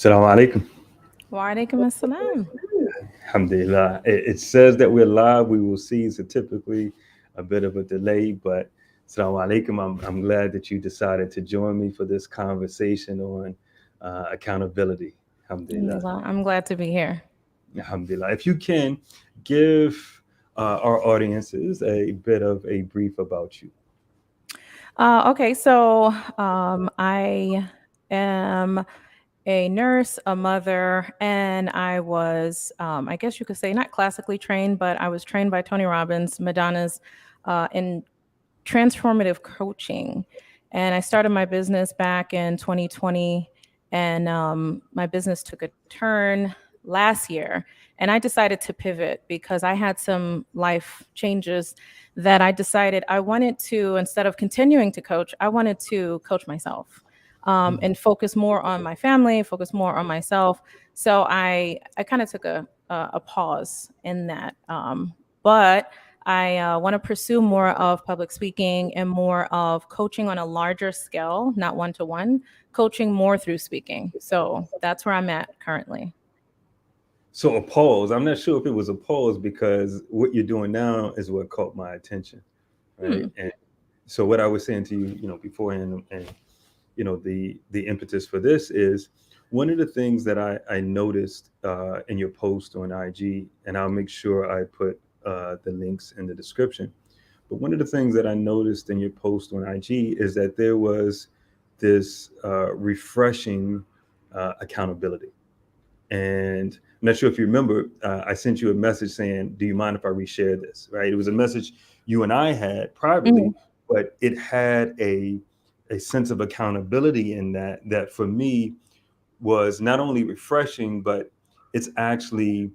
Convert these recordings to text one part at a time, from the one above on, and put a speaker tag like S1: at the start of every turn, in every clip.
S1: Assalamu alaikum.
S2: Wa alaikum assalam.
S1: Alhamdulillah. It says that we're live. We will see. So typically a bit of a delay, but Assalamu alaikum. I'm glad that you decided to join me for this conversation on accountability. Alhamdulillah.
S2: Alhamdulillah. I'm glad to be here.
S1: Alhamdulillah. If you can give our audiences a bit of a brief about you.
S2: Okay, so I am a nurse, a mother, and I was, I guess you could say, not classically trained, but I was trained by Tony Robbins, Madonna's, in transformative coaching. And I started my business back in 2020, and my business took a turn last year. And I decided to pivot because I had some life changes that I decided I wanted to, instead of continuing to coach, I wanted to coach myself and focus more on my family, focus more on myself. So I kind of took a pause in that. But I want to pursue more of public speaking and more of coaching on a larger scale, not one to one, coaching more through speaking. So that's where I'm at currently.
S1: So a pause. I'm not sure if it was a pause because what you're doing now is what caught my attention, right?
S2: Hmm.
S1: And so what I was saying to you, beforehand, and the impetus for this is one of the things that I noticed in your post on IG, and I'll make sure I put the links in the description. But one of the things that I noticed in your post on IG is that there was this refreshing accountability. And I'm not sure if you remember, I sent you a message saying, "Do you mind if I reshare this?" Right? It was a message you and I had privately,
S2: Mhm.
S1: but it had a sense of accountability in that for me was not only refreshing, but it's actually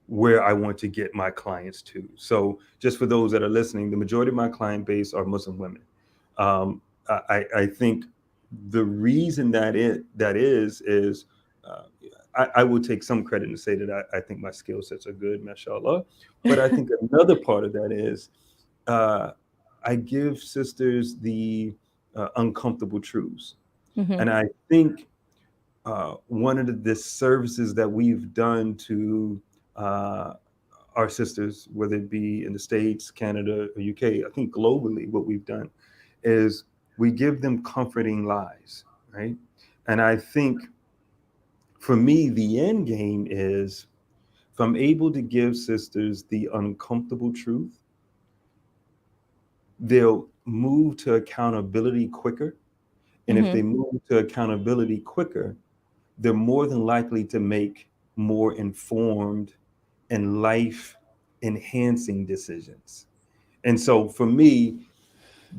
S1: where I want to get my clients to. So, just for those that are listening, the majority of my client base are Muslim women. I think the reason that is uh, I will take some credit and say that I think my skill sets are good, mashallah. But I think another part of that is uh, I give sisters the uncomfortable truths.
S2: Mhm.
S1: And I think one of the disservices that we've done to uh, our sisters, whether it be in the States, Canada, or UK, I think globally, what we've done is we give them comforting lies, right? And I think for me, the end game is if I'm able to give sisters the uncomfortable truth, they'll move to accountability quicker. And if
S2: Mhm.
S1: they move to accountability quicker, they're more than likely to make more informed and life enhancing decisions. And so for me,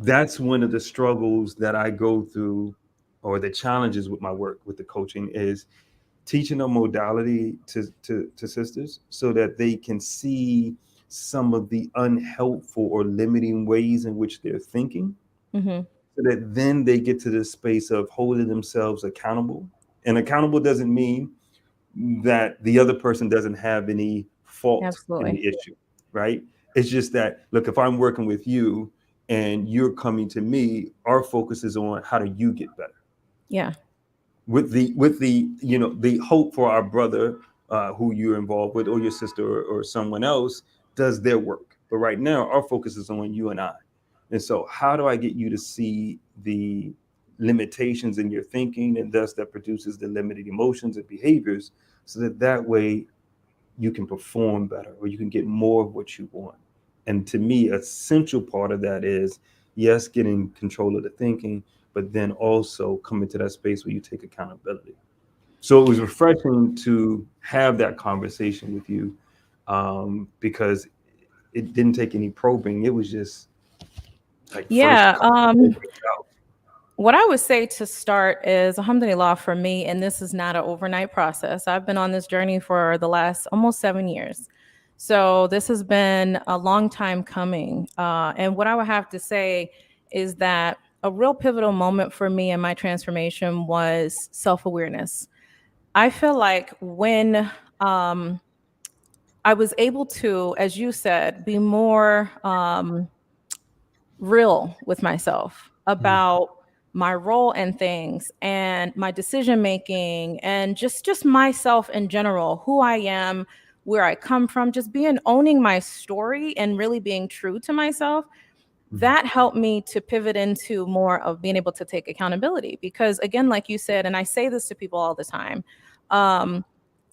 S1: that's one of the struggles that I go through or the challenges with my work with the coaching is teaching a modality to sisters so that they can see some of the unhelpful or limiting ways in which they're thinking
S2: Mhm.
S1: so that then they get to this space of holding themselves accountable. And accountable doesn't mean that the other person doesn't have any fault in
S2: Absolutely.
S1: the issue, right? It's just that, look, if I'm working with you and you're coming to me, our focus is on how do you get better
S2: Yeah.
S1: with the the hope for our brother who you're involved with or your sister or someone else does their work. But right now, our focus is on you and I. And so, how do I get you to see the limitations in your thinking, and thus that produces the limited emotions and behaviors, so that way you can perform better or you can get more of what you want. And to me, a essential part of that is yes, getting control of the thinking, but then also coming to that space where you take accountability. So it was refreshing to have that conversation with you because it didn't take any probing. It was just like fresh.
S2: Yeah. What I would say to start is, alhamdulillah, for me, and this is not an overnight process. I've been on this journey for the last almost 7 years. So this has been a long time coming. And what I would have to say is that a real pivotal moment for me in my transformation was self awareness. I feel like when I was able to, as you said, be more real with myself
S1: Mhm.
S2: about my role in things and my decision making and just myself in general, who I am, where I come from, just being owning my story and really being true to myself,
S1: Mhm.
S2: that helped me to pivot into more of being able to take accountability. Because again, like you said, and I say this to people all the time, um,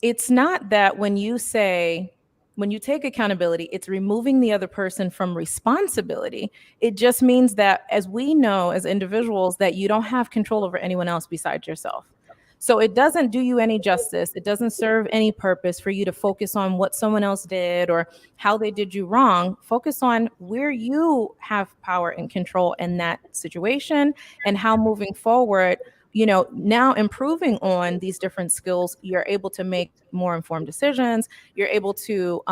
S2: it's not that when you take accountability, it's removing the other person from responsibility. It just means that, as we know as individuals, that you don't have control over anyone else besides yourself. So it doesn't do you any justice. It doesn't serve any purpose for you to focus on what someone else did or how they did you wrong. Focus on where you have power and control in that situation, and how moving forward, now improving on these different skills, you're able to make more informed decisions. You're able to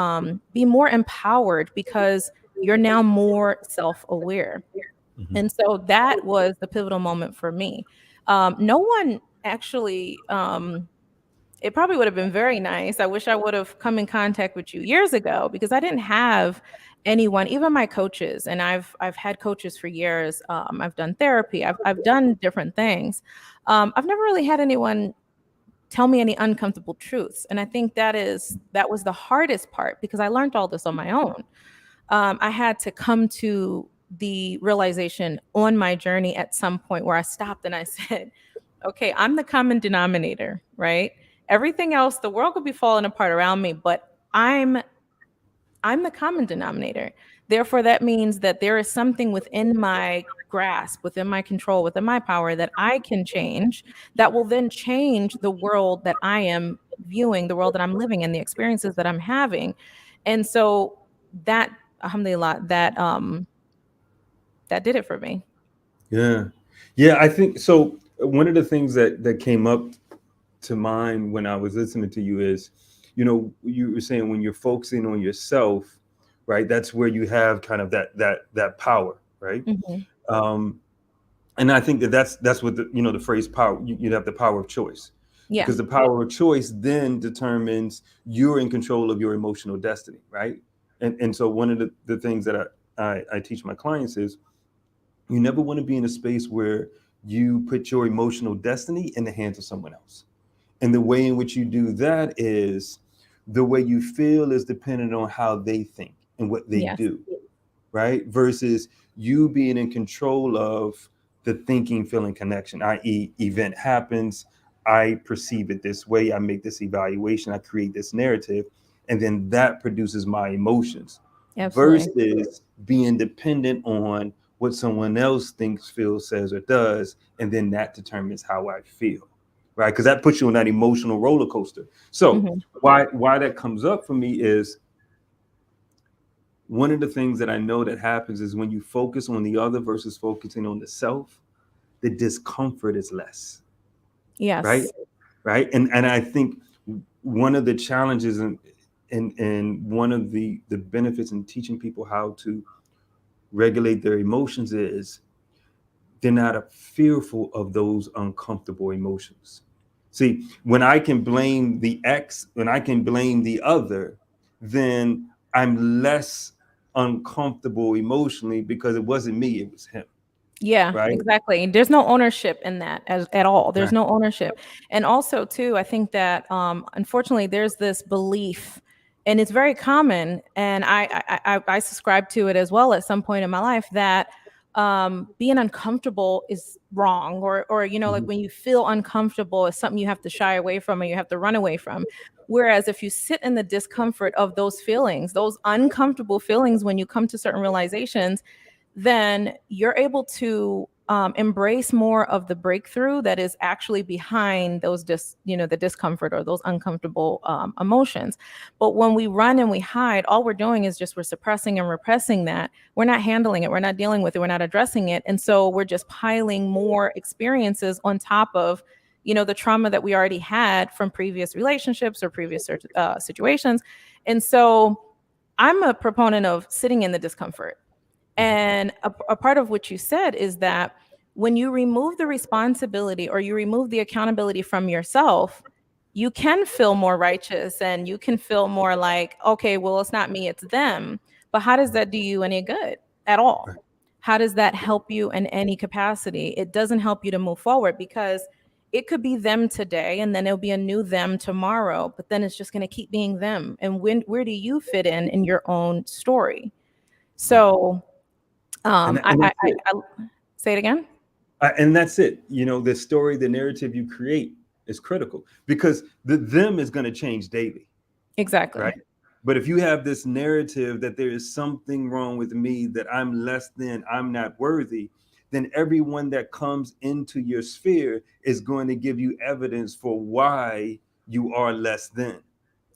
S2: be more empowered because you're now more self aware.
S1: Mhm.
S2: And so that was the pivotal moment for me. No one actually, it probably would have been very nice. I wish I would have come in contact with you years ago, because I didn't have anyone, even my coaches, and I've had coaches for years. I've done therapy. I've done different things. I've never really had anyone tell me any uncomfortable truths, and I think that was the hardest part, because I learned all this on my own. I had to come to the realization on my journey at some point where I stopped and I said, okay, I'm the common denominator, right? Everything else, the world could be falling apart around me, but I'm I'm the common denominator. Therefore, that means that there is something within my grasp, within my control, within my power, that I can change, that will then change the world that I am viewing, the world that I'm living in, the experiences that I'm having. And so that, alhamdulillah, that did it for me.
S1: Yeah, yeah. I think so. One of the things that came up to mind when I was listening to you is, you were saying when you're focusing on yourself, right? That's where you have kind of that power, right?
S2: Hmm.
S1: Um, and I think that's what the phrase power. You'd have the power of choice,
S2: Yeah.
S1: because the power of choice then determines you're in control of your emotional destiny, right? And so one of the things that I teach my clients is, you never want to be in a space where you put your emotional destiny in the hands of someone else. And the way in which you do that is, the way you feel is dependent on how they think and what they
S2: Yes.
S1: do, right? Versus you being in control of the thinking, feeling connection, i.e., event happens, I perceive it this way, I make this evaluation, I create this narrative, and then that produces my emotions,
S2: Absolutely.
S1: versus being dependent on what someone else thinks, feels, says, or does, and then that determines how I feel, right? Because that puts you on that emotional roller coaster. So
S2: Hmm.
S1: why that comes up for me is, one of the things that I know that happens is, when you focus on the other versus focusing on the self, the discomfort is less, right?
S2: Yes.
S1: Right. And I think one of the challenges, and one of the benefits in teaching people how to regulate their emotions is, they're not fearful of those uncomfortable emotions. See, when I can blame the other, then I'm less uncomfortable emotionally, because it wasn't me, it was him,
S2: Yeah,
S1: right?
S2: exactly. There's no ownership in that at all. There's
S1: Right.
S2: no ownership. And also too, I think that unfortunately there's this belief, and it's very common, and I subscribe to it as well at some point in my life, that being uncomfortable is wrong, or like
S1: Mhm.
S2: when you feel uncomfortable is something you have to shy away from or you have to run away from. Whereas if you sit in the discomfort of those feelings, those uncomfortable feelings, when you come to certain realizations, then you're able to embrace more of the breakthrough that is actually behind the discomfort or those uncomfortable emotions. But when we run and we hide, all we're doing is just we're suppressing and repressing that. We're not handling it. We're not dealing with it. We're not addressing it. And so we're just piling more experiences on top of, the trauma that we already had from previous relationships or previous situations. And so I'm a proponent of sitting in the discomfort,
S1: Mhm.
S2: and a part of what you said is that when you remove the responsibility or you remove the accountability from yourself, you can feel more righteous and you can feel more like, okay, well, it's not me, it's them. But how does that do you any good at all?
S1: Right.
S2: How does that help you in any capacity? It doesn't help you to move forward, because it could be them today and then it'll be a new them tomorrow, but then it's just going to keep being them. And where do you fit in your own story?
S1: Right.
S2: So,
S1: And that's it.
S2: I say it again.
S1: And that's it. You know, the story, the narrative you create is critical because the them is going to change daily, right?
S2: Exactly.
S1: But if you have this narrative that there is something wrong with me, that I'm less than, I'm not worthy, then everyone that comes into your sphere is going to give you evidence for why you are less than.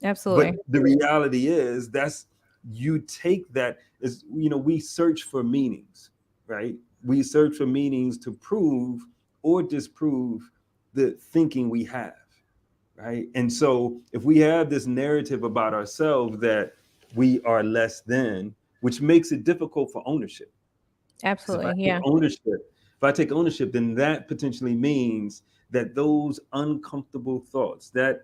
S1: But
S2: Absolutely.
S1: the reality is that's you take that is, you know, we search for meanings, right? We search for meanings to prove or disprove the thinking we have, right? And so if we have this narrative about ourselves that we are less than, which makes it difficult for ownership. Because
S2: Absolutely. Yeah.
S1: if I take ownership, then that potentially means that those uncomfortable thoughts, that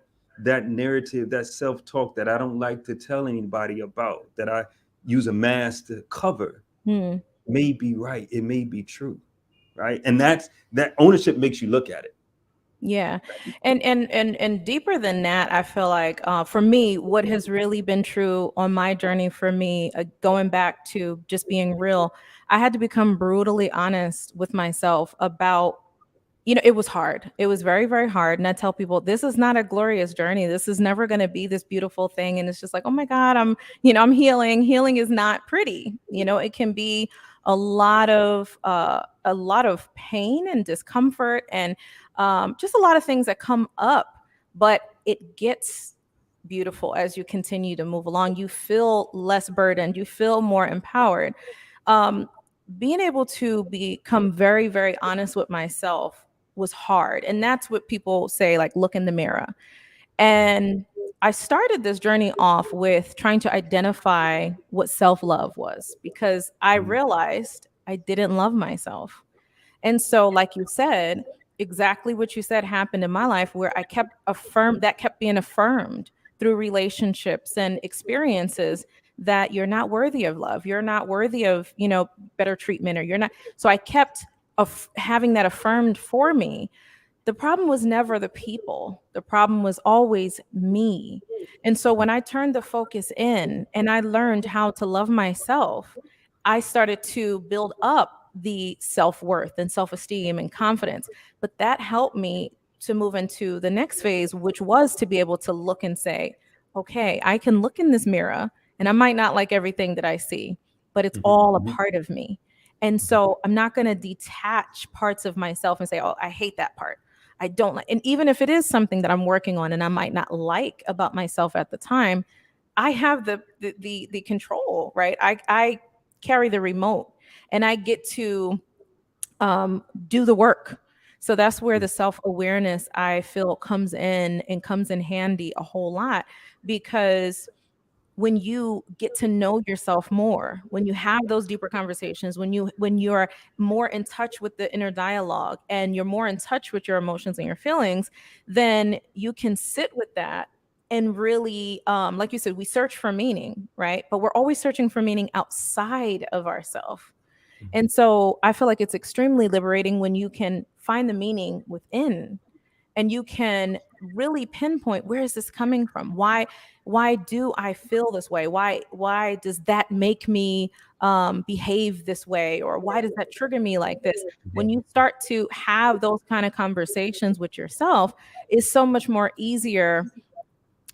S1: narrative, that self-talk that I don't like to tell anybody about, that I use a mask to cover,
S2: Hmm.
S1: may be right. It may be true, right? And that ownership makes you look at it.
S2: Yeah. And deeper than that, I feel like for me, what has really been true on my journey for me, going back to just being real, I had to become brutally honest with myself about, it was hard. It was very, very hard. And I tell people, this is not a glorious journey. This is never going to be this beautiful thing. And it's just like, oh my God, I'm healing. Healing is not pretty. It can be a lot of pain and discomfort, and just a lot of things that come up, but it gets beautiful as you continue to move along. You feel less burdened. You feel more empowered. Um, Being able to become very, very honest with myself was hard. And that's what people say, like, look in the mirror. And I started this journey off with trying to identify what self love was, because I
S1: Mhm.
S2: realized I didn't love myself. And so, like you said, exactly what you said happened in my life, where I kept being affirmed through relationships and experiences, that you're not worthy of love. You're not worthy of, better treatment, or you're not. So I kept having that affirmed for me. The problem was never the people. The problem was always me. And so when I turned the focus in and I learned how to love myself, I started to build up the self-worth and self-esteem and confidence. But that helped me to move into the next phase, which was to be able to look and say, okay, I can look in this mirror and I might not like everything that I see, but it's
S1: Mhm.
S2: all a
S1: Mhm.
S2: part of me. And
S1: Mhm.
S2: so I'm not going to detach parts of myself and say, oh, I hate that part. I don't like. And even if it is something that I'm working on and I might not like about myself at the time, I have the control, right? I carry the remote and I get to do the work. So that's where the self awareness, I feel, comes in and comes in handy a whole lot, because when you get to know yourself more, when you have those deeper conversations, when you're more in touch with the inner dialogue and you're more in touch with your emotions and your feelings, then you can sit with that and really, like you said, we search for meaning, right? But we're always searching for meaning outside of ourselves. And so I feel like it's extremely liberating when you can find the meaning within, and you can really pinpoint, where is this coming from? Why do I feel this way? Why does that make me behave this way? Or why does that trigger me like this? When you start to have those kind of conversations with yourself, it's so much more easier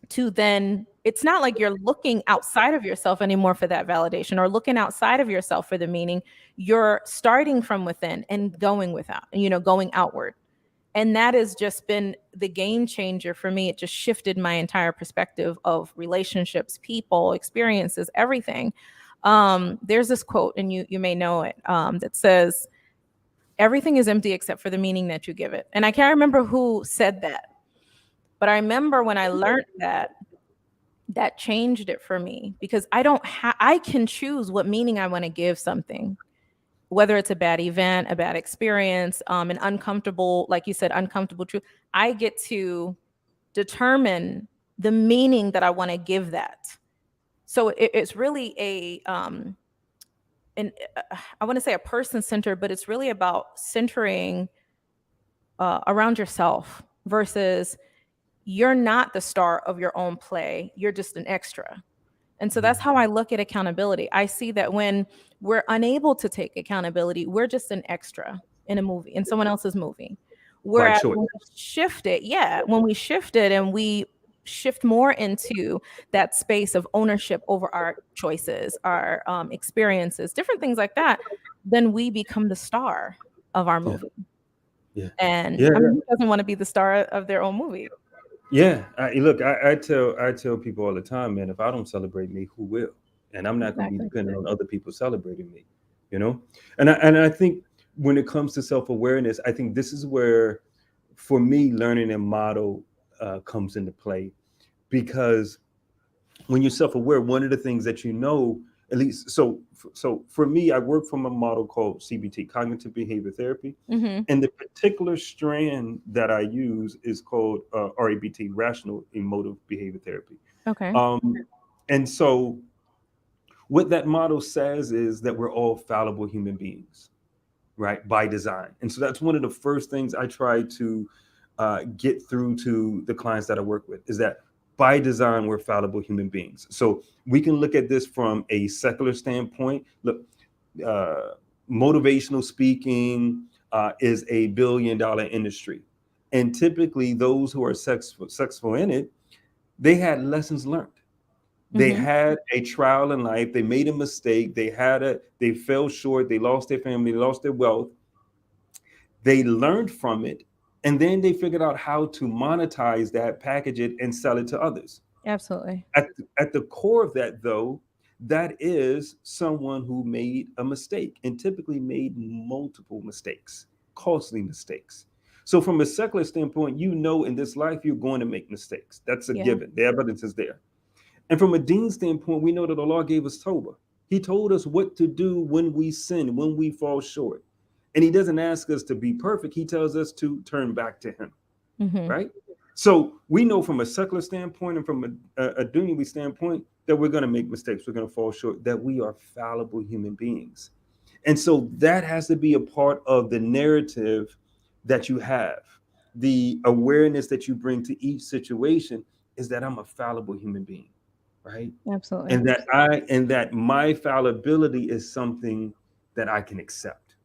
S2: to then, it's not like you're looking outside of yourself anymore for that validation, or looking outside of yourself for the meaning. You're starting from within and going outward. And that has just been the game changer for me. It just shifted my entire perspective of relationships, people, experiences, everything. There's this quote, and you may know it, that says, everything is empty except for the meaning that you give it. And I can't remember who said that, but I remember when I learned that, that changed it for me, because I can choose what meaning I want to give something, whether it's a bad event, a bad experience, an uncomfortable, like you said, uncomfortable truth. I get to determine the meaning that I want to give that. So it's really an and I want to say a person centered, but it's really about centering around yourself versus you're not the star of your own play. You're just an extra. And so that's
S1: Mhm.
S2: how I look at accountability. I see that when we're unable to take accountability, we're just an extra in a movie, in someone else's movie.
S1: By
S2: Whereas
S1: choice.
S2: when we shift it, yeah, when we shift it and we shift more into that space of ownership over our choices, our experiences, different things like that, then we become the star of our
S1: Yeah.
S2: movie.
S1: Yeah.
S2: And
S1: Yeah.
S2: I mean, who doesn't want to be the star of their own movie?
S1: Yeah, look, I tell people all the time, man. If I don't celebrate me, who will? And I'm not going to be
S2: Exactly.
S1: dependent on other people celebrating me, you know. And I think when it comes to self awareness, I think this is where, for me, learning and model comes into play, because when you're self aware, one of the things that you know, at least, so for me, I work from a model called CBT, cognitive behavior therapy,
S2: Hmm.
S1: and the particular strand that I use is called RABT, Rational Emotive Behavior Therapy.
S2: Okay.
S1: Um, and so, what that model says is that we're all fallible human beings, right, by design. And so, that's one of the first things I try to get through to the clients that I work with, is that by design, we're fallible human beings. So, we can look at this from a secular standpoint. Look, uh, motivational speaking is a $1 billion industry, and typically those who are successful in it, they had lessons learned. They
S2: Hmm.
S1: had a trial in life. They made a mistake. They fell short. They lost their family. They lost their wealth. They learned from it, and then they figured out how to monetize that, package it, and sell it to others.
S2: Absolutely.
S1: At the core of that, though, that is someone who made a mistake, and typically made multiple mistakes, costly mistakes. So, from a secular standpoint, you know, in this life, you're going to make mistakes. That's a
S2: Yeah.
S1: given. The evidence is there. And from a dean standpoint, we know that the law gave us Toba. He told us what to do when we sin, when we fall short. And he doesn't ask us to be perfect. He tells us to turn back to him,
S2: Hmm.
S1: right? So we know from a secular standpoint and from a dunyavi standpoint that we're going to make mistakes, we're going to fall short, that we are fallible human beings. And so that has to be a part of the narrative that you have. The awareness that you bring to each situation is that I'm a fallible human being, right?
S2: Absolutely.
S1: And that my fallibility is something that I can accept,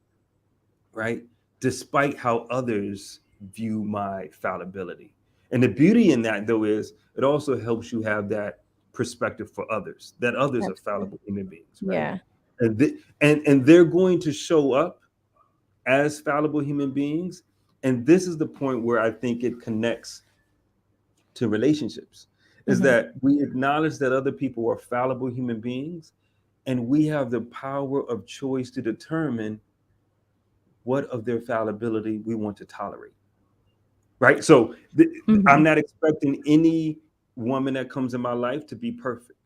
S1: right? Despite how others view my fallibility. And the beauty in that, though, is it also helps you have that perspective for others, that others are
S2: Absolutely.
S1: fallible human beings, right?
S2: Yeah.
S1: And they're going to show up as fallible human beings. And this is the point where I think it connects to relationships, is
S2: Hmm.
S1: that we acknowledge that other people are fallible human beings, and we have the power of choice to determine what of their fallibility we want to tolerate, right? So I'm
S2: Hmm.
S1: not expecting any woman that comes in my life to be perfect,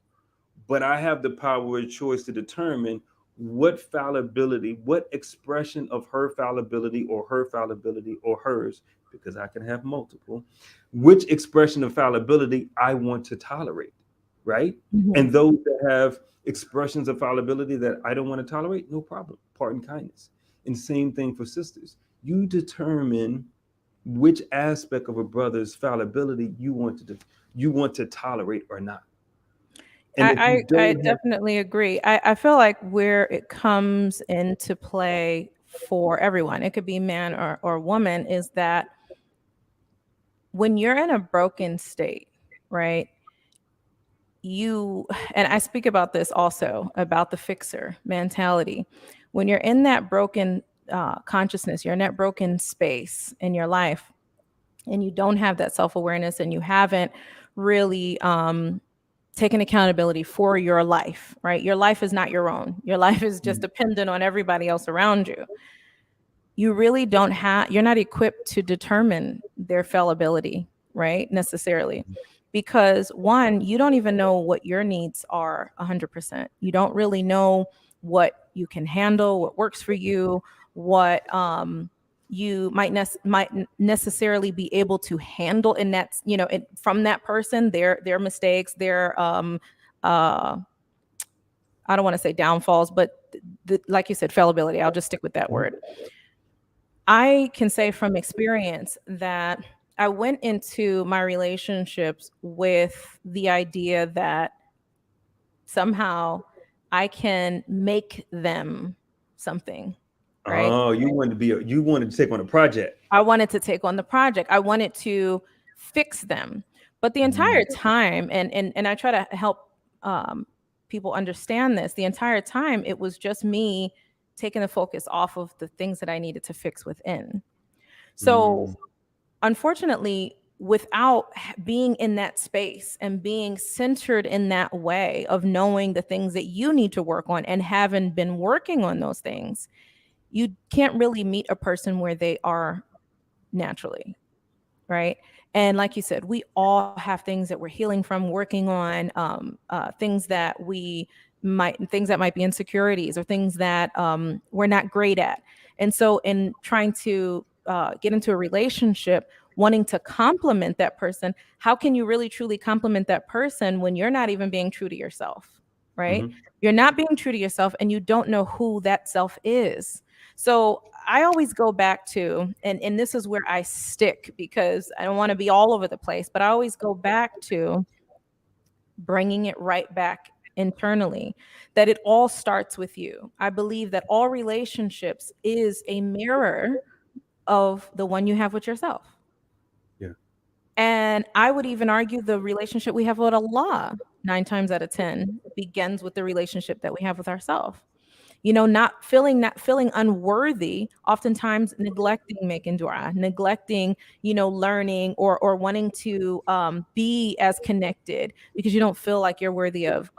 S1: but I have the power of choice to determine what fallibility, what expression of her fallibility or hers, because I can have multiple, which expression of fallibility I want to tolerate, right?
S2: Hmm.
S1: And those that have expressions of fallibility that I don't want to tolerate, no problem, pardon kindness. And same thing for sisters. You determine which aspect of a brother's fallibility you want to tolerate or not. And if you
S2: I
S1: don't have,
S2: definitely agree. I feel like where it comes into play for everyone, it could be man or woman, is that when you're in a broken state, right? You, and I speak about this also about the fixer mentality. When you're in that broken consciousness, you're in that broken space in your life, and you don't have that self awareness, and you haven't really taken accountability for your life, right? Your life is not your own. Your life is just dependent on everybody else around you. You really don't have, you're not equipped to determine their fallibility, right? Necessarily. Because one, you don't even know what your needs are 100%. You don't really know what you can handle, what works for you, what you might necessarily be able to handle in that, from that person, their mistakes, their uh I don't want to say downfalls, but like you said, fallibility. I'll just stick with that word. I can say from experience that I went into my relationships with the idea that somehow I can make them something, right?
S1: Oh, you wanted to take on a project.
S2: I wanted to take on the project. I wanted to fix them. But the entire
S1: Mm,
S2: time, and I try to help um, people understand this, the entire time it was just me taking the focus off of the things that I needed to fix within. So
S1: mm,
S2: unfortunately, without being in that space and being centered in that way of knowing the things that you need to work on and having been working on those things, you can't really meet a person where they are naturally, right? And like you said, we all have things that we're healing from, working on, things that might be insecurities or things that we're not great at. And so, in trying to get into a relationship, wanting to compliment that person, how can you really truly compliment that person when you're not even being true to yourself, right?
S1: mhm.
S2: You're not being true to yourself and you don't know who that self is. So I always go back to, and this is where I stick because I don't want to be all over the place, but I always go back to bringing it right back internally, that it all starts with you. I believe that all relationships is a mirror of the one you have with yourself.
S1: Yeah.
S2: And I would even argue the relationship we have with Allah, 9 times out of 10, begins with the relationship that we have with ourselves. Not feeling unworthy, oftentimes neglecting making dua, neglecting, learning or wanting to be as connected because you don't feel like you're worthy of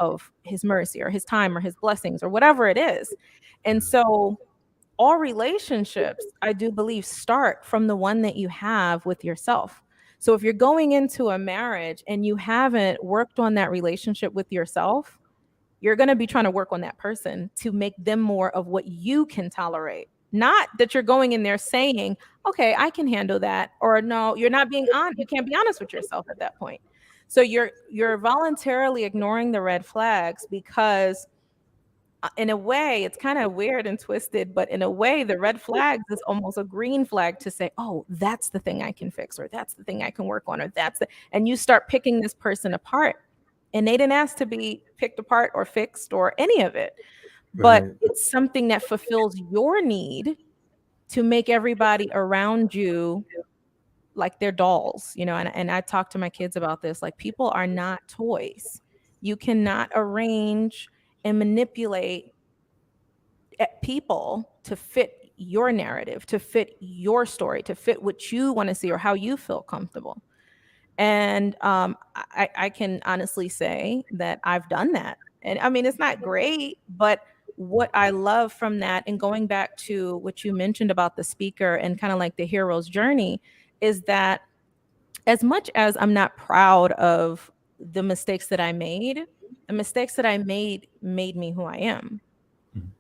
S2: his mercy or his time or his blessings or whatever it is. And so all relationships, I do believe, start from the one that you have with yourself. So if you're going into a marriage and you haven't worked on that relationship with yourself, you're going to be trying to work on that person to make them more of what you can tolerate. Not that you're going in there saying, okay, I can handle that. Or no, you're not being on, you can't be honest with yourself at that point. So you're voluntarily ignoring the red flags because in a way it's kind of weird and twisted, but in a way the red flags is almost a green flag to say, oh, that's the thing I can fix, or that's the thing I can work on, or and you start picking this person apart, and they didn't ask to be picked apart or fixed or any of it, but
S1: Right.
S2: it's something that fulfills your need to make everybody around you like they're dolls, and I talk to my kids about this, like, people are not toys. You cannot arrange and manipulate people to fit your narrative, to fit your story, to fit what you want to see or how you feel comfortable. And I can honestly say that I've done that. And I mean, it's not great, but what I love from that, and going back to what you mentioned about the speaker and kind of like the hero's journey, is that as much as I'm not proud of the mistakes that I made, the mistakes that I made me who I am.
S1: Mhm.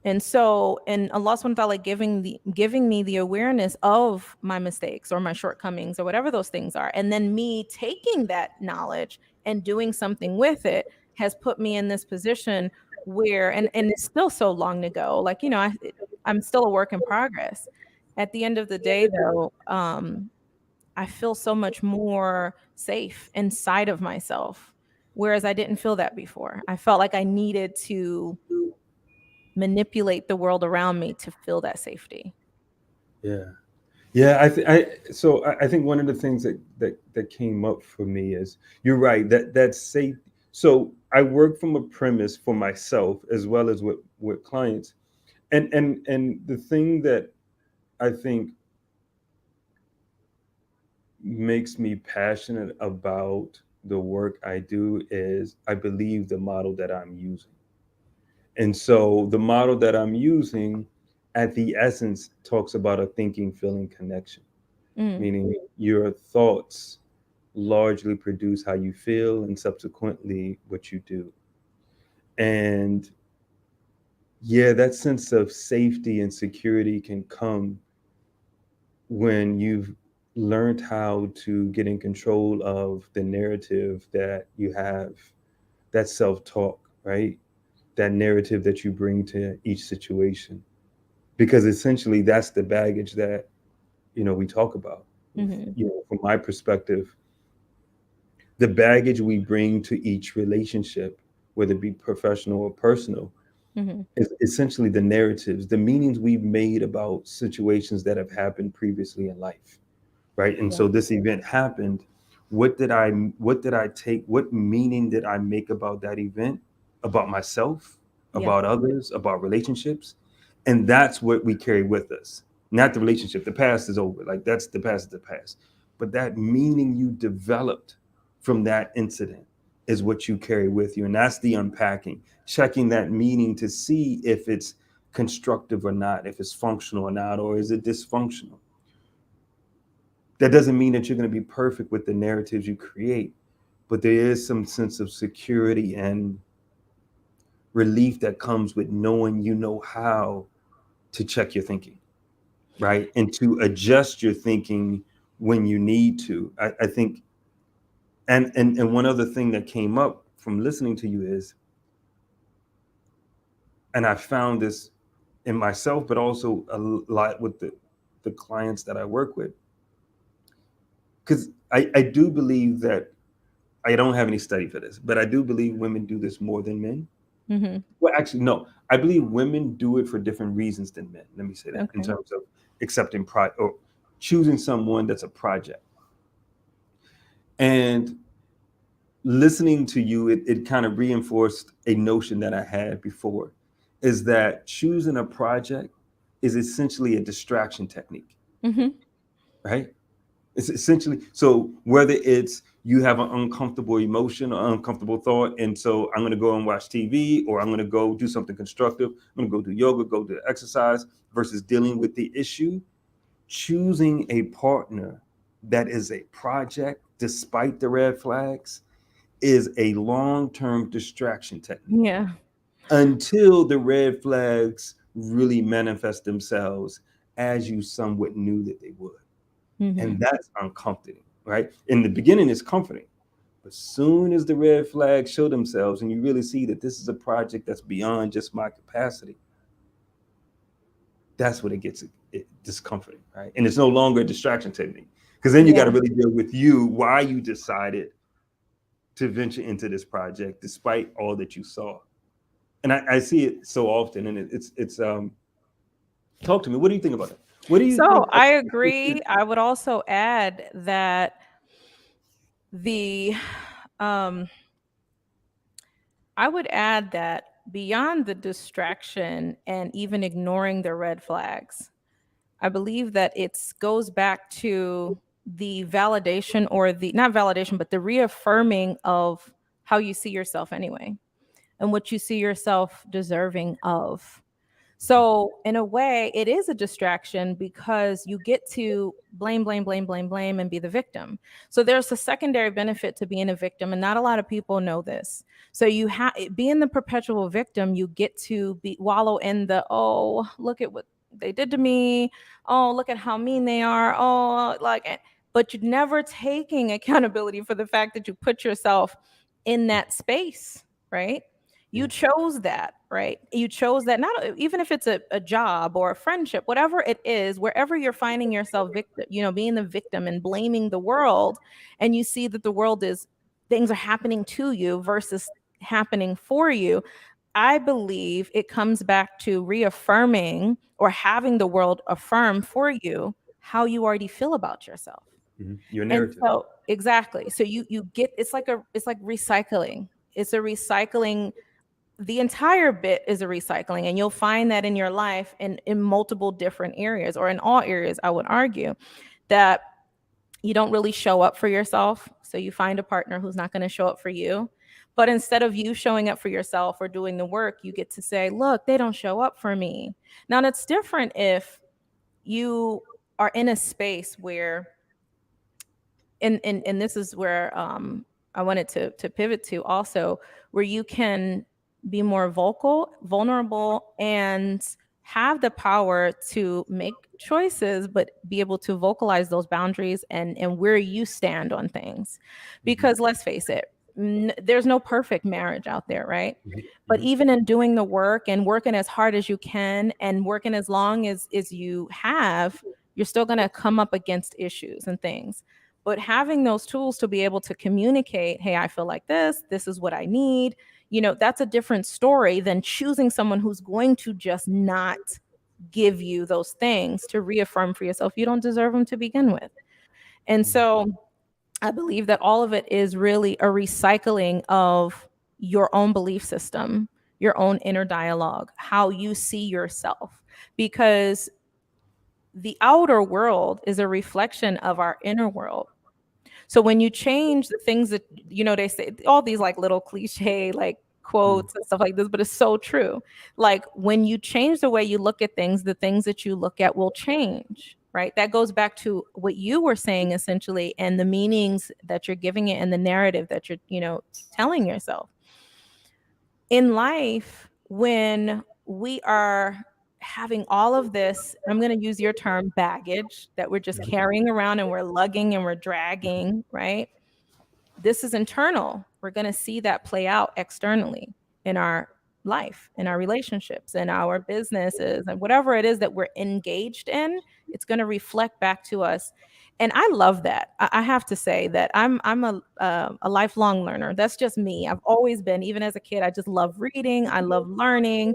S2: And so, and Allah subhanahu wa ta'ala giving me the awareness of my mistakes or my shortcomings or whatever those things are, and then me taking that knowledge and doing something with it has put me in this position where, and it's still so long to go. Like, I'm still a work in progress. At the end of the day, though, I feel so much more safe inside of myself, whereas I didn't feel that before. I felt like I needed to manipulate the world around me to feel that safety.
S1: Yeah. Yeah, I think one of the things that came up for me is you're right, that's safe. So I work from a premise for myself as well as with clients. And the thing that I think makes me passionate about the work I do is I believe the model that I'm using. And so the model that I'm using at the essence talks about a thinking, feeling connection,
S2: Mm,
S1: meaning your thoughts largely produce how you feel and subsequently what you do. And yeah, that sense of safety and security can come when you've learned how to get in control of the narrative that you have, that self talk, right? that narrative that you bring to each situation, because essentially that's the baggage that we talk about.
S2: Hmm.
S1: From my perspective, the baggage we bring to each relationship, whether it be professional or personal,
S2: Hmm.
S1: is essentially the narratives, the meanings we've made about situations that have happened previously in life, right? And
S2: Yeah.
S1: so this event happened. What did I take? What meaning did I make about that event, about myself,
S2: Yeah.
S1: about others, about relationships? And that's what we carry with us. Not the relationship. The past is over. Like, that's the past is the past. But that meaning you developed from that incident is what you carry with you. And that's the unpacking, checking that meaning to see if it's constructive or not, if it's functional or not, or is it dysfunctional. That doesn't mean that you're going to be perfect with the narratives you create, but there is some sense of security and relief that comes with knowing how to check your thinking, right? And to adjust your thinking when you need to. I think, and one other thing that came up from listening to you is, and I found this in myself, but also a lot with the clients that I work with, because I do believe that, I don't have any study for this, but I do believe women do this more than men.
S2: Hmm.
S1: Well, actually, no. I believe women do it for different reasons than men. Let me say that, in
S2: Okay.
S1: terms of accepting or choosing someone that's a project. And listening to you, it kind of reinforced a notion that I had before, is that choosing a project is essentially a distraction technique,
S2: Hmm.
S1: right? It's essentially, so whether it's you have an uncomfortable emotion or uncomfortable thought, and so I'm going to go and watch TV, or I'm going to go do something constructive. I'm going to go do yoga, go do exercise, versus dealing with the issue. Choosing a partner that is a project, despite the red flags, is a long-term distraction technique
S2: Yeah.
S1: until the red flags really manifest themselves as you somewhat knew that they would. And
S2: Hmm.
S1: that's uncomforting, right? In the beginning, it's comforting. But soon as the red flags show themselves and you really see that this is a project that's beyond just my capacity, that's when it gets discomforting, right? And it's no longer a distraction technique, because then you got
S2: Yeah.
S1: to really deal with why you decided to venture into this project despite all that you saw. And I see it so often, and talk to me. What do you think about it? What do you
S2: So
S1: think?
S2: I agree. I would also add that the um I would add that beyond the distraction and even ignoring the red flags, I believe that it goes back to the validation, or the not validation, but the reaffirming of how you see yourself anyway, and what you see yourself deserving of. So, in a way, it is a distraction because you get to blame, blame, blame, blame, blame, and be the victim. So, there's a secondary benefit to being a victim, and not a lot of people know this. So, you have being the perpetual victim, you get to be wallow in the, oh, look at what they did to me. Oh, look at how mean they are. Oh, but you're never taking accountability for the fact that you put yourself in that space, right? You
S1: Yeah.
S2: chose that, right? You chose that, not even if it's a job or a friendship, whatever it is, wherever you're finding yourself victim, being the victim and blaming the world, and you see that the world is, things are happening to you versus happening for you. I believe it comes back to reaffirming, or having the world affirm for you how you already feel about yourself.
S1: Your
S2: And
S1: narrative.
S2: so exactly. So you get, it's like recycling. It's a recycling. The entire bit is a recycling, and you'll find that in your life in multiple different areas, or in all areas, I would argue, that you don't really show up for yourself. So you find a partner who's not going to show up for you. But instead of you showing up for yourself or doing the work, you get to say, look, they don't show up for me. Now, it's different if you are in a space where, and this is where I wanted to pivot to also, where you can be more vulnerable, and have the power to make choices, but be able to vocalize those boundaries and where you stand on things.
S1: Mhm.
S2: Because let's face it, there's no perfect marriage out there, right? But
S1: Mhm.
S2: even in doing the work and working as hard as you can and working as long as you have, you're still going to come up against issues and things. But having those tools to be able to communicate, hey, I feel like this is what I need, that's a different story than choosing someone who's going to just not give you those things to reaffirm for yourself you don't deserve them to begin with. And
S1: Mhm.
S2: so I believe that all of it is really a recycling of your own belief system, your own inner dialogue, how you see yourself. Because the outer world is a reflection of our inner world. So when you change the things that, they say all these like little cliche, like
S1: Mhm.
S2: quotes and stuff like this, but it's so true. Like when you change the way you look at things, the things that you look at will change, right? That goes back to what you were saying essentially, and the meanings that you're giving it and the narrative that you're, telling yourself in life. When we are having all of this, I'm going to use your term, baggage, that we're just carrying around and we're lugging and we're dragging, right? This is internal. We're going to see that play out externally in our life, in our relationships, in our businesses, and whatever it is that we're engaged in, it's going to reflect back to us. And I love that. I have to say that I'm a lifelong learner. That's just me. I've always been, even as a kid. I just love reading. I love learning,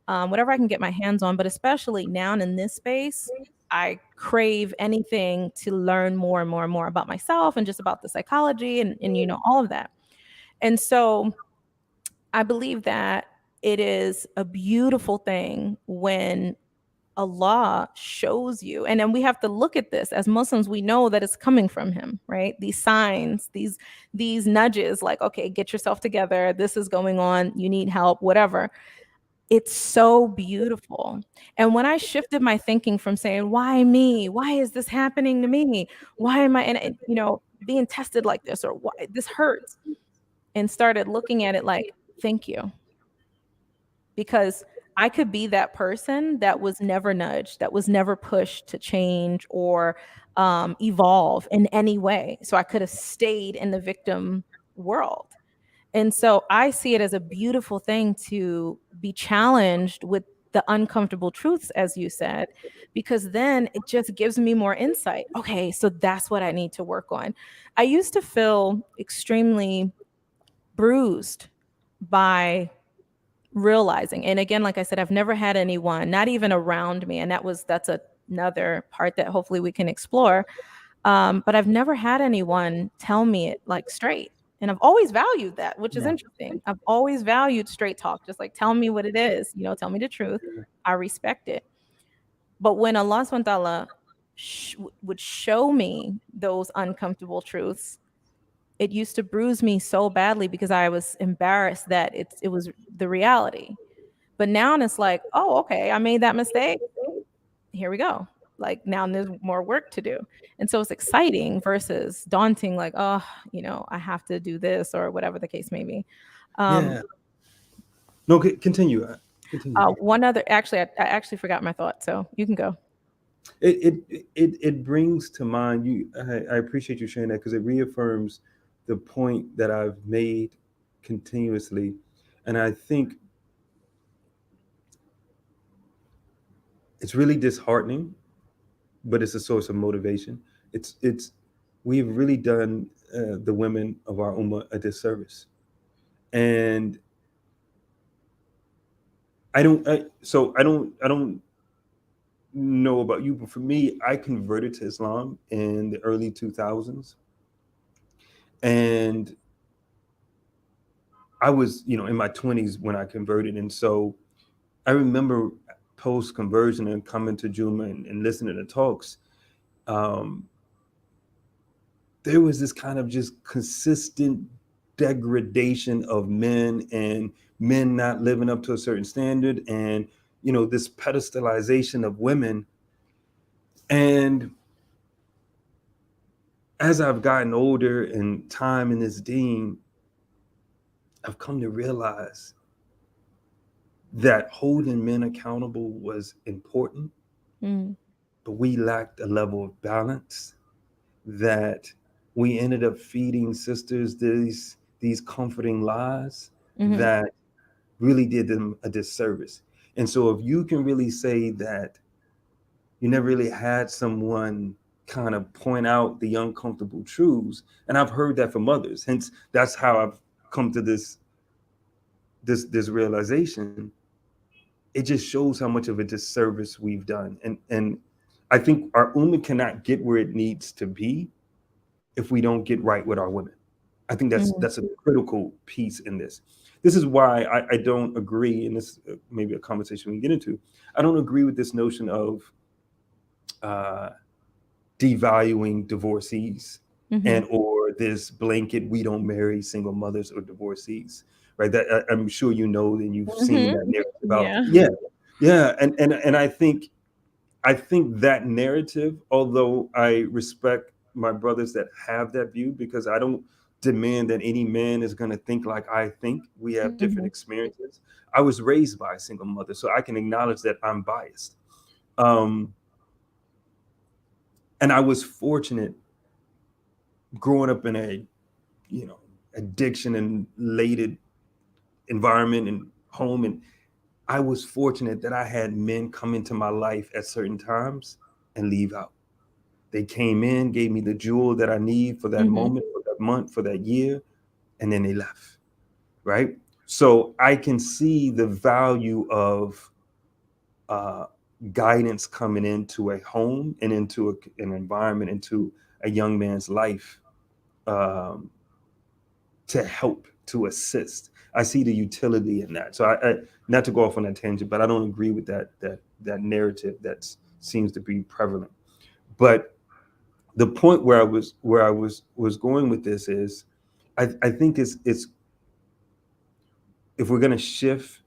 S2: whatever I can get my hands on. But especially now in this space, I crave anything to learn more and more and more about myself and just about the psychology and all of that. And so I believe that it is a beautiful thing when Allah shows you. And then we have to look at this as Muslims, we know that it's coming from him, right? These signs, these nudges, like, okay, get yourself together, this is going on, you need help, whatever. It's so beautiful. And when I shifted my thinking from saying, why me? Why is this happening to me? Why am I being tested like this, or why this hurts? And started looking at it like, thank you. Because I could be that person that was never nudged, that was never pushed to change or evolve in any way. So I could have stayed in the victim world. And so I see it as a beautiful thing to be challenged with the uncomfortable truths, as you said, because then it just gives me more insight. Okay, so that's what I need to work on. I used to feel extremely bruised by realizing, and again, like I said, I've never had anyone, not even around me, and that's another part that hopefully we can explore. But I've never had anyone tell me it like straight. And I've always valued that, which is
S1: Yeah.
S2: interesting. I've always valued straight talk, just like tell me what it is, tell me the truth. I respect it. But when Allah subhanahu wa ta'ala would show me those uncomfortable truths, it used to bruise me so badly because I was embarrassed that it was the reality. But now it's like, oh, okay, I made that mistake, here we go. Like now there's more work to do. And so it's exciting versus daunting, like, oh, I have to do this or whatever the case may be. Um,
S1: Yeah. No, continue. Continue.
S2: one other, actually, I actually forgot my thought. So you can go.
S1: It brings to mind you. I appreciate you sharing that because it reaffirms the point that I've made continuously, and I think it's really disheartening, but it's a source of motivation. It's we've really done the women of our ummah a disservice, and I don't know about you, but for me, I converted to Islam in the early 2000s, and I was in my 20s when I converted, and so I remember post conversion and coming to Juma and listening to talks. Um, there was this kind of just consistent degradation of men and men not living up to a certain standard, and this pedestalization of women. And as I've gotten older and time in this deen, I've come to realize that holding men accountable was important,
S2: Mm,
S1: but we lacked a level of balance that we ended up feeding sisters these comforting lies
S2: Mm-hmm.
S1: that really did them a disservice. And so if you can really say that you never really had someone kind of point out the uncomfortable truths, and I've heard that from others, hence that's how I've come to this realization. It just shows how much of a disservice we've done. And I think our ummah cannot get where it needs to be if we don't get right with our women. I think
S2: Mm-hmm.
S1: that's a critical piece in this. This is why I don't agree, and this maybe a conversation we get into. I don't agree with this notion of uh, devaluing divorcees
S2: Mm-hmm.
S1: and or this blanket we don't marry single mothers or divorcees, right? That I'm sure you know and you've seen
S2: Mm-hmm.
S1: that narrative out
S2: Yeah.
S1: there. Yeah, yeah, and I think that narrative, although I respect my brothers that have that view, because I don't demand that any man is going to think like I think. We have different
S2: Mm-hmm.
S1: experiences. I was raised by a single mother, so I can acknowledge that I'm biased. Um, and I was fortunate growing up in a, you know, addiction and laden environment and home. And I was fortunate that I had men come into my life at certain times and leave out. They came in, gave me the jewel that I need for that
S2: Mm-hmm.
S1: moment, for that month, for that year, and then they left. Right. So I can see the value of uh, guidance coming into a home and into an environment, into a young man's life, um, to help, to assist. I see the utility in that. So I not to go off on that tangent, but I don't agree with that narrative that seems to be prevalent. But the point where I was going with this is, I think it's if we're going to shift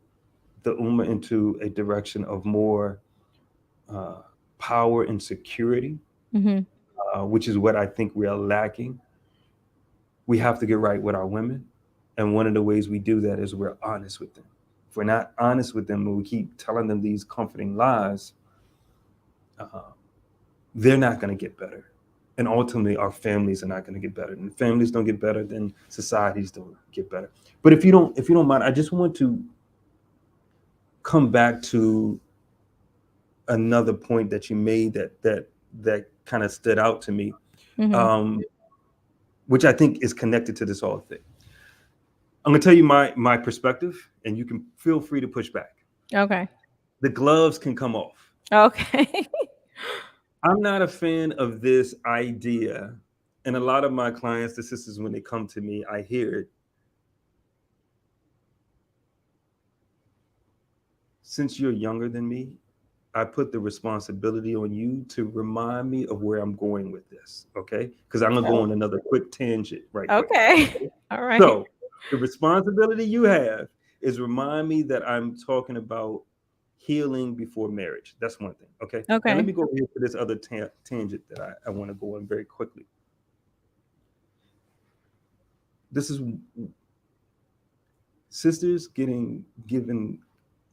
S1: the ummah into a direction of more uh, power and security,
S2: Mm-hmm.
S1: which is what I think we are lacking. We have to get right with our women, and one of the ways we do that is we're honest with them. If we're not honest with them and we keep telling them these comforting lies, uh, they're not going to get better. And ultimately, our families are not going to get better. And if families don't get better, then societies don't get better. But if you don't mind, I just want to come back to another point that you made that kind of stood out to me,
S2: Mm-hmm.
S1: um, which I think is connected to this whole thing. I'm going to tell you my perspective, and you can feel free to push back.
S2: Okay.
S1: The gloves can come off.
S2: Okay.
S1: I'm not a fan of this idea, and a lot of my clients, the sisters, when they come to me, I hear it. Since you're younger than me, I put the responsibility on you to remind me of where I'm going with this, okay? Because I'm gonna go
S2: Oh,
S1: on another quick tangent right quick.
S2: okay.
S1: Okay?
S2: All right.
S1: So the responsibility you have is remind me that I'm talking about healing before marriage. That's one thing, okay? Now let
S2: Okay.
S1: me go here to this other tangent that I want to go on very quickly. This is sisters getting given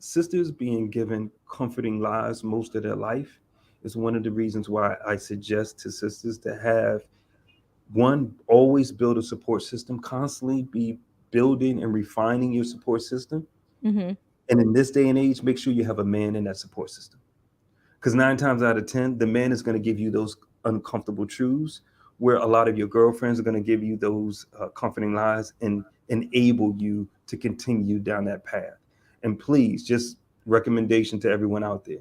S1: sisters being given comforting lies most of their life is one of the reasons why I suggest to sisters to have one, always build a support system, constantly be building and refining your support system.
S2: Mm-hmm.
S1: And in this day and age, make sure you have a man in that support system, because 9 times out of 10 the man is going to give you those uncomfortable truths, where a lot of your girlfriends are going to give you those comforting lies and enable you to continue down that path. And please, just recommendation to everyone out there,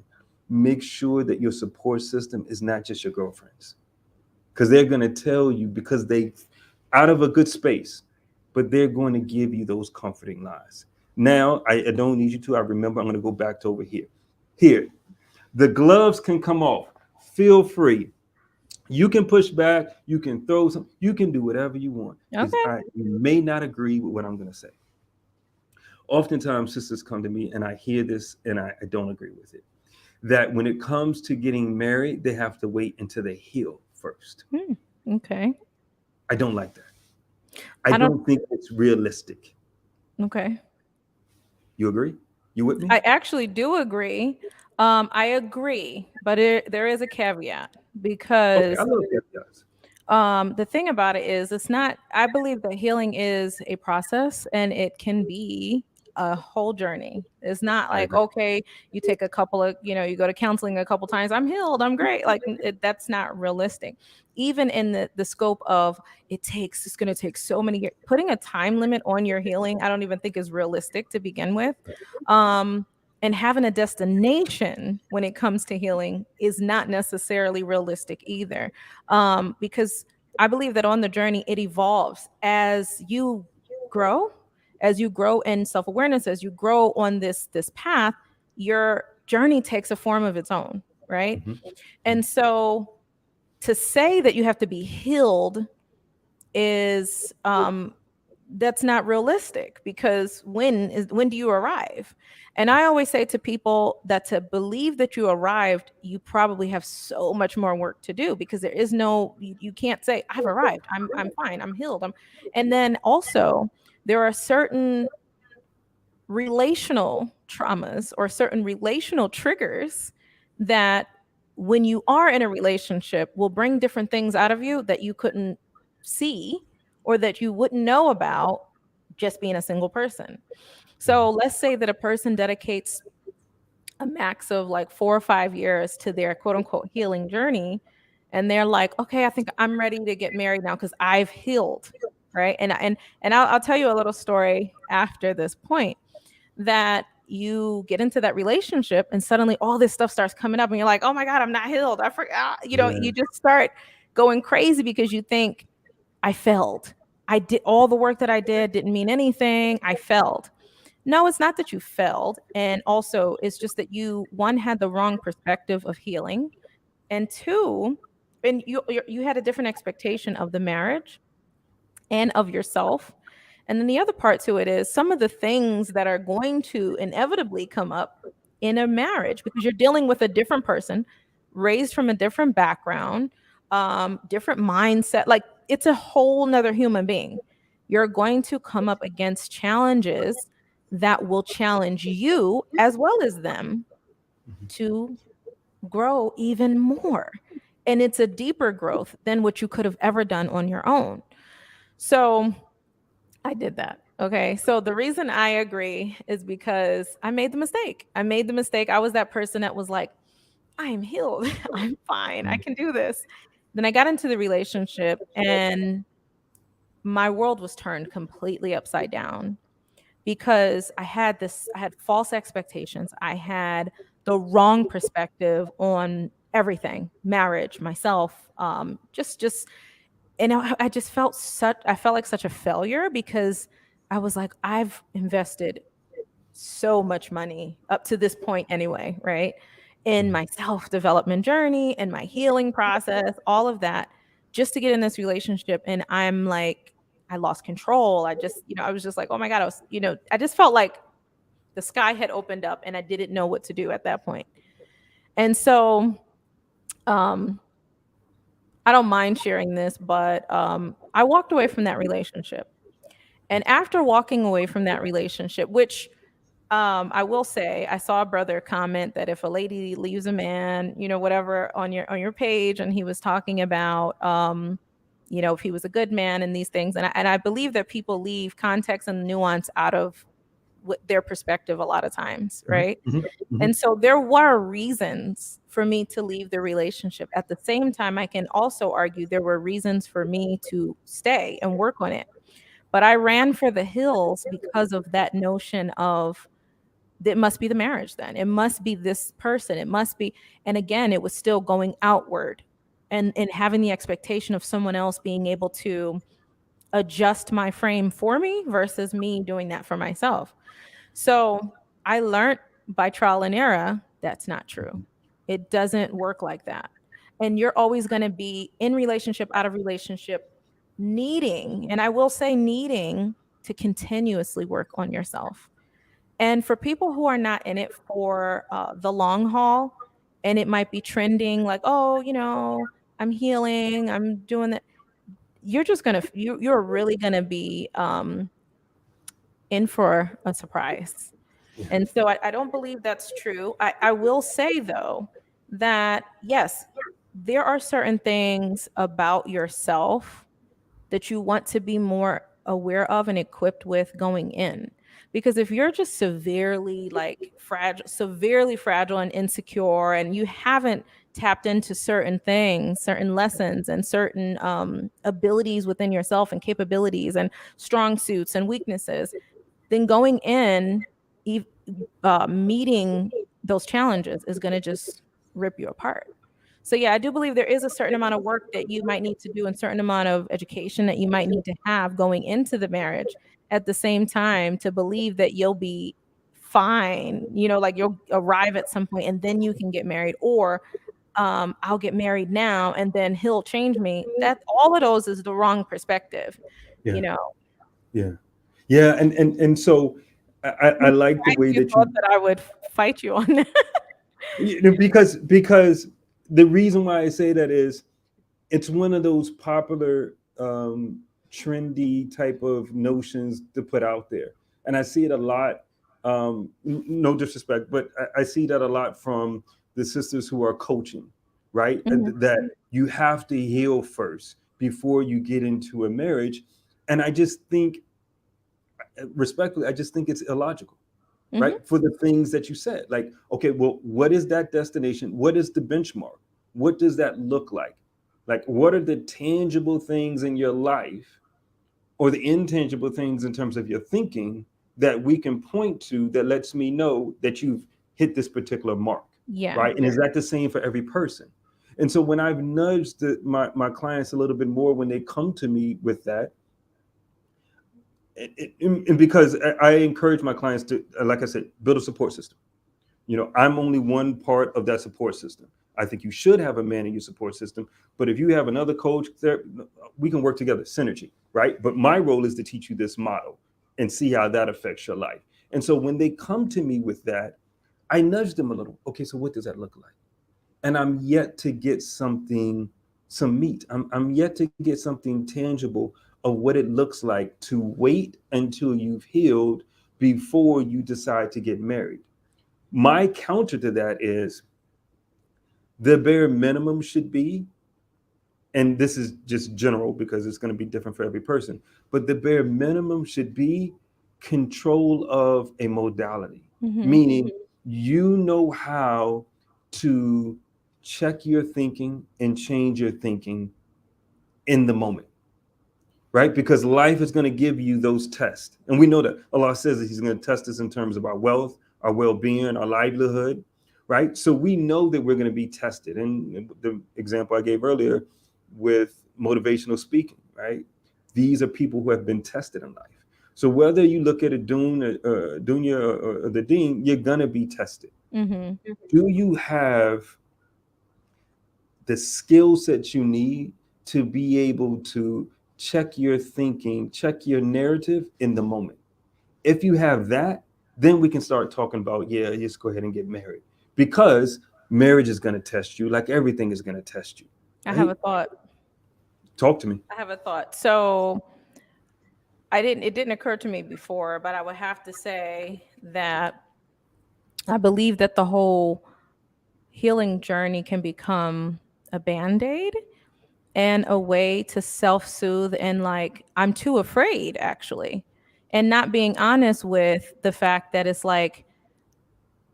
S1: make sure that your support system is not just your girlfriends, because they're going to tell you, because they out of a good space, but they're going to give you those comforting lies. Now I don't need you to, I remember, I'm going to go back to over here. The gloves can come off. Feel free. You can push back. You can throw some. You can do whatever you want, because
S2: Okay.
S1: you may not agree with what I'm going to say. Oftentimes, sisters come to me and I hear this and I don't agree with it. That when it comes to getting married, they have to wait until they heal first.
S2: Hmm. Okay.
S1: I don't like that. I
S2: I don't.
S1: don't think it's realistic.
S2: Okay.
S1: You agree? You with me?
S2: I actually do agree. I agree, but there is a caveat
S1: Okay, I
S2: because
S1: love that, guys.
S2: The thing about it is, it's not, I believe that healing is a process and it can be a whole journey. It's not
S1: I
S2: like,
S1: agree.
S2: okay, you take a couple of, you go to counseling a couple times, I'm healed, I'm great. Like, that's not realistic. Even in the scope of it's going to take so many years. Putting a time limit on your healing, I don't even think is realistic to begin with. Um, and having a destination when it comes to healing is not necessarily realistic either, because I believe that on the journey, it evolves as you grow, as you grow in self awareness, as you grow on this path. Your journey takes a form of its own, right?
S1: Mhm.
S2: And so to say that you have to be healed is that's not realistic, because when do you arrive? And I always say to people that to believe that you arrived, you probably have so much more work to do, because there is no, you can't say I've arrived, I'm fine, I'm healed. And then also there are certain relational traumas or certain relational triggers that when you are in a relationship will bring different things out of you that you couldn't see or that you wouldn't know about just being a single person. So let's say that a person dedicates a max of like 4 or 5 years to their quote unquote healing journey. And they're like, okay, I think I'm ready to get married now because I've healed. Right. And I'll tell you a little story after this point, that you get into that relationship and suddenly all this stuff starts coming up and you're like, oh my God, I'm not healed. I forgot.
S1: Yeah.
S2: You just start going crazy because you think, I failed. I did all the work that I didn't mean anything. I failed. No, it's not that you failed. And also, it's just that you, one, had the wrong perspective of healing. And two, and you had a different expectation of the marriage and of yourself. And then the other part to it is some of the things that are going to inevitably come up in a marriage, because you're dealing with a different person, raised from a different background, different mindset. Like, it's a whole nother human being. You're going to come up against challenges that will challenge you as well as them to grow even more. And it's a deeper growth than what you could have ever done on your own. So I did that. Okay. So the reason I agree is because I made the mistake. I made the mistake. I was that person that was like, I am healed. I'm fine. I
S1: Mhm.
S2: can do this. Then I got into the relationship and my world was turned completely upside down, because I had false expectations. I had the wrong perspective on everything, marriage, myself, just and I just I felt like such a failure, because I was like, I've invested so much money up to this point anyway, right? In
S1: Mhm.
S2: my self-development journey and my healing process, all of that, just to get in this relationship. And I'm like, I lost control. I just, I was just like, oh my God, I just felt like the sky had opened up and I didn't know what to do at that point. And so um I don't mind sharing this, but I walked away from that relationship. And after walking away from that relationship, which I will say, I saw a brother comment that if a lady leaves a man, whatever, on your page, and he was talking about, if he was a good man and these things, and I believe that people leave context and nuance out of their perspective a lot of times,
S1: Mhm.
S2: right?
S1: Mhm. Mhm.
S2: And so there were reasons for me to leave the relationship. At the same time, I can also argue there were reasons for me to stay and work on it. But I ran for the hills because of that notion of, it must be the marriage then. It must be this person. It must be. And again, it was still going outward and having the expectation of someone else being able to adjust my frame for me versus me doing that for myself. So I learned by trial and error that's not true. It doesn't work like that. And you're always going to be in relationship, out of relationship, needing, and I will say needing to continuously work on yourself. And for people who are not in it for the long haul, and it might be trending like, oh, I'm healing, I'm doing that. You're just gonna you're really gonna be in for a surprise.
S1: Yeah.
S2: And so I don't believe that's true. I will say though that yes, there are certain things about yourself that you want to be more aware of and equipped with going in. Because if you're just severely like fragile, severely fragile and insecure, and you haven't tapped into certain things, certain lessons, and certain abilities within yourself and capabilities and strong suits and weaknesses, then going in, ev- meeting those challenges is going to just rip you apart. So yeah, I do believe there is a certain amount of work that you might need to do and certain amount of education that you might need to have going into the marriage at the same time to believe that you'll be fine, like you'll arrive at some point and then you can get married, or I'll get married now and then he'll change me. That all of those is the wrong perspective,
S1: Yeah,
S2: you know.
S1: yeah, yeah. And so I like the way
S2: You
S1: that
S2: thought
S1: you,
S2: that I would fight you on that.
S1: because the reason why I say that is it's one of those popular trendy type of notions to put out there, and I see it a lot. No disrespect, but I see that a lot from the sisters who are coaching, right?
S2: Mhm.
S1: That you have to heal first before you get into a marriage, and I just think, respectfully, I just think it's illogical,
S2: Mhm.
S1: right? For the things that you said. Like, okay, well, what is that destination? What is the benchmark? What does that look like? Like, what are the tangible things in your life or the intangible things in terms of your thinking that we can point to that lets me know that you've hit this particular mark,
S2: Yeah.
S1: right? And is that the same for every person? And so when I've nudged my clients a little bit more when they come to me with that, and because I encourage my clients to, like I said, build a support system. I'm only one part of that support system. I think you should have a man in your support system, but if you have another coach there, we can work together, synergy, right? But my role is to teach you this model and see how that affects your life. And so when they come to me with that, I nudge them a little. Okay, so what does that look like? And I'm yet to get something, some meat. I'm yet to get something tangible of what it looks like to wait until you've healed before you decide to get married. My counter to that is the bare minimum should be, and this is just general because it's going to be different for every person, but the bare minimum should be control of a modality,
S2: Mhm.
S1: meaning you know how to check your thinking and change your thinking in the moment, right? Because life is going to give you those tests. And we know that Allah says that He's going to test us in terms of our wealth, our well being, our livelihood, right? So we know that we're going to be tested. And the example I gave earlier with motivational speaking, right? These are people who have been tested in life. So whether you look at a dunya or the deen, you're going to be tested.
S2: Mhm.
S1: Do you have the skill sets you need to be able to check your thinking, check your narrative in the moment? If you have that, then we can start talking about, yeah, just go ahead and get married. Because marriage is going to test you like everything is going to test you,
S2: I have
S1: right?
S2: a thought.
S1: Talk to me.
S2: I have a thought. So it didn't occur to me before, but I would have to say that I believe that the whole healing journey can become a band-aid and a way to self-soothe, and like I'm too afraid actually. And not being honest with the fact that it's like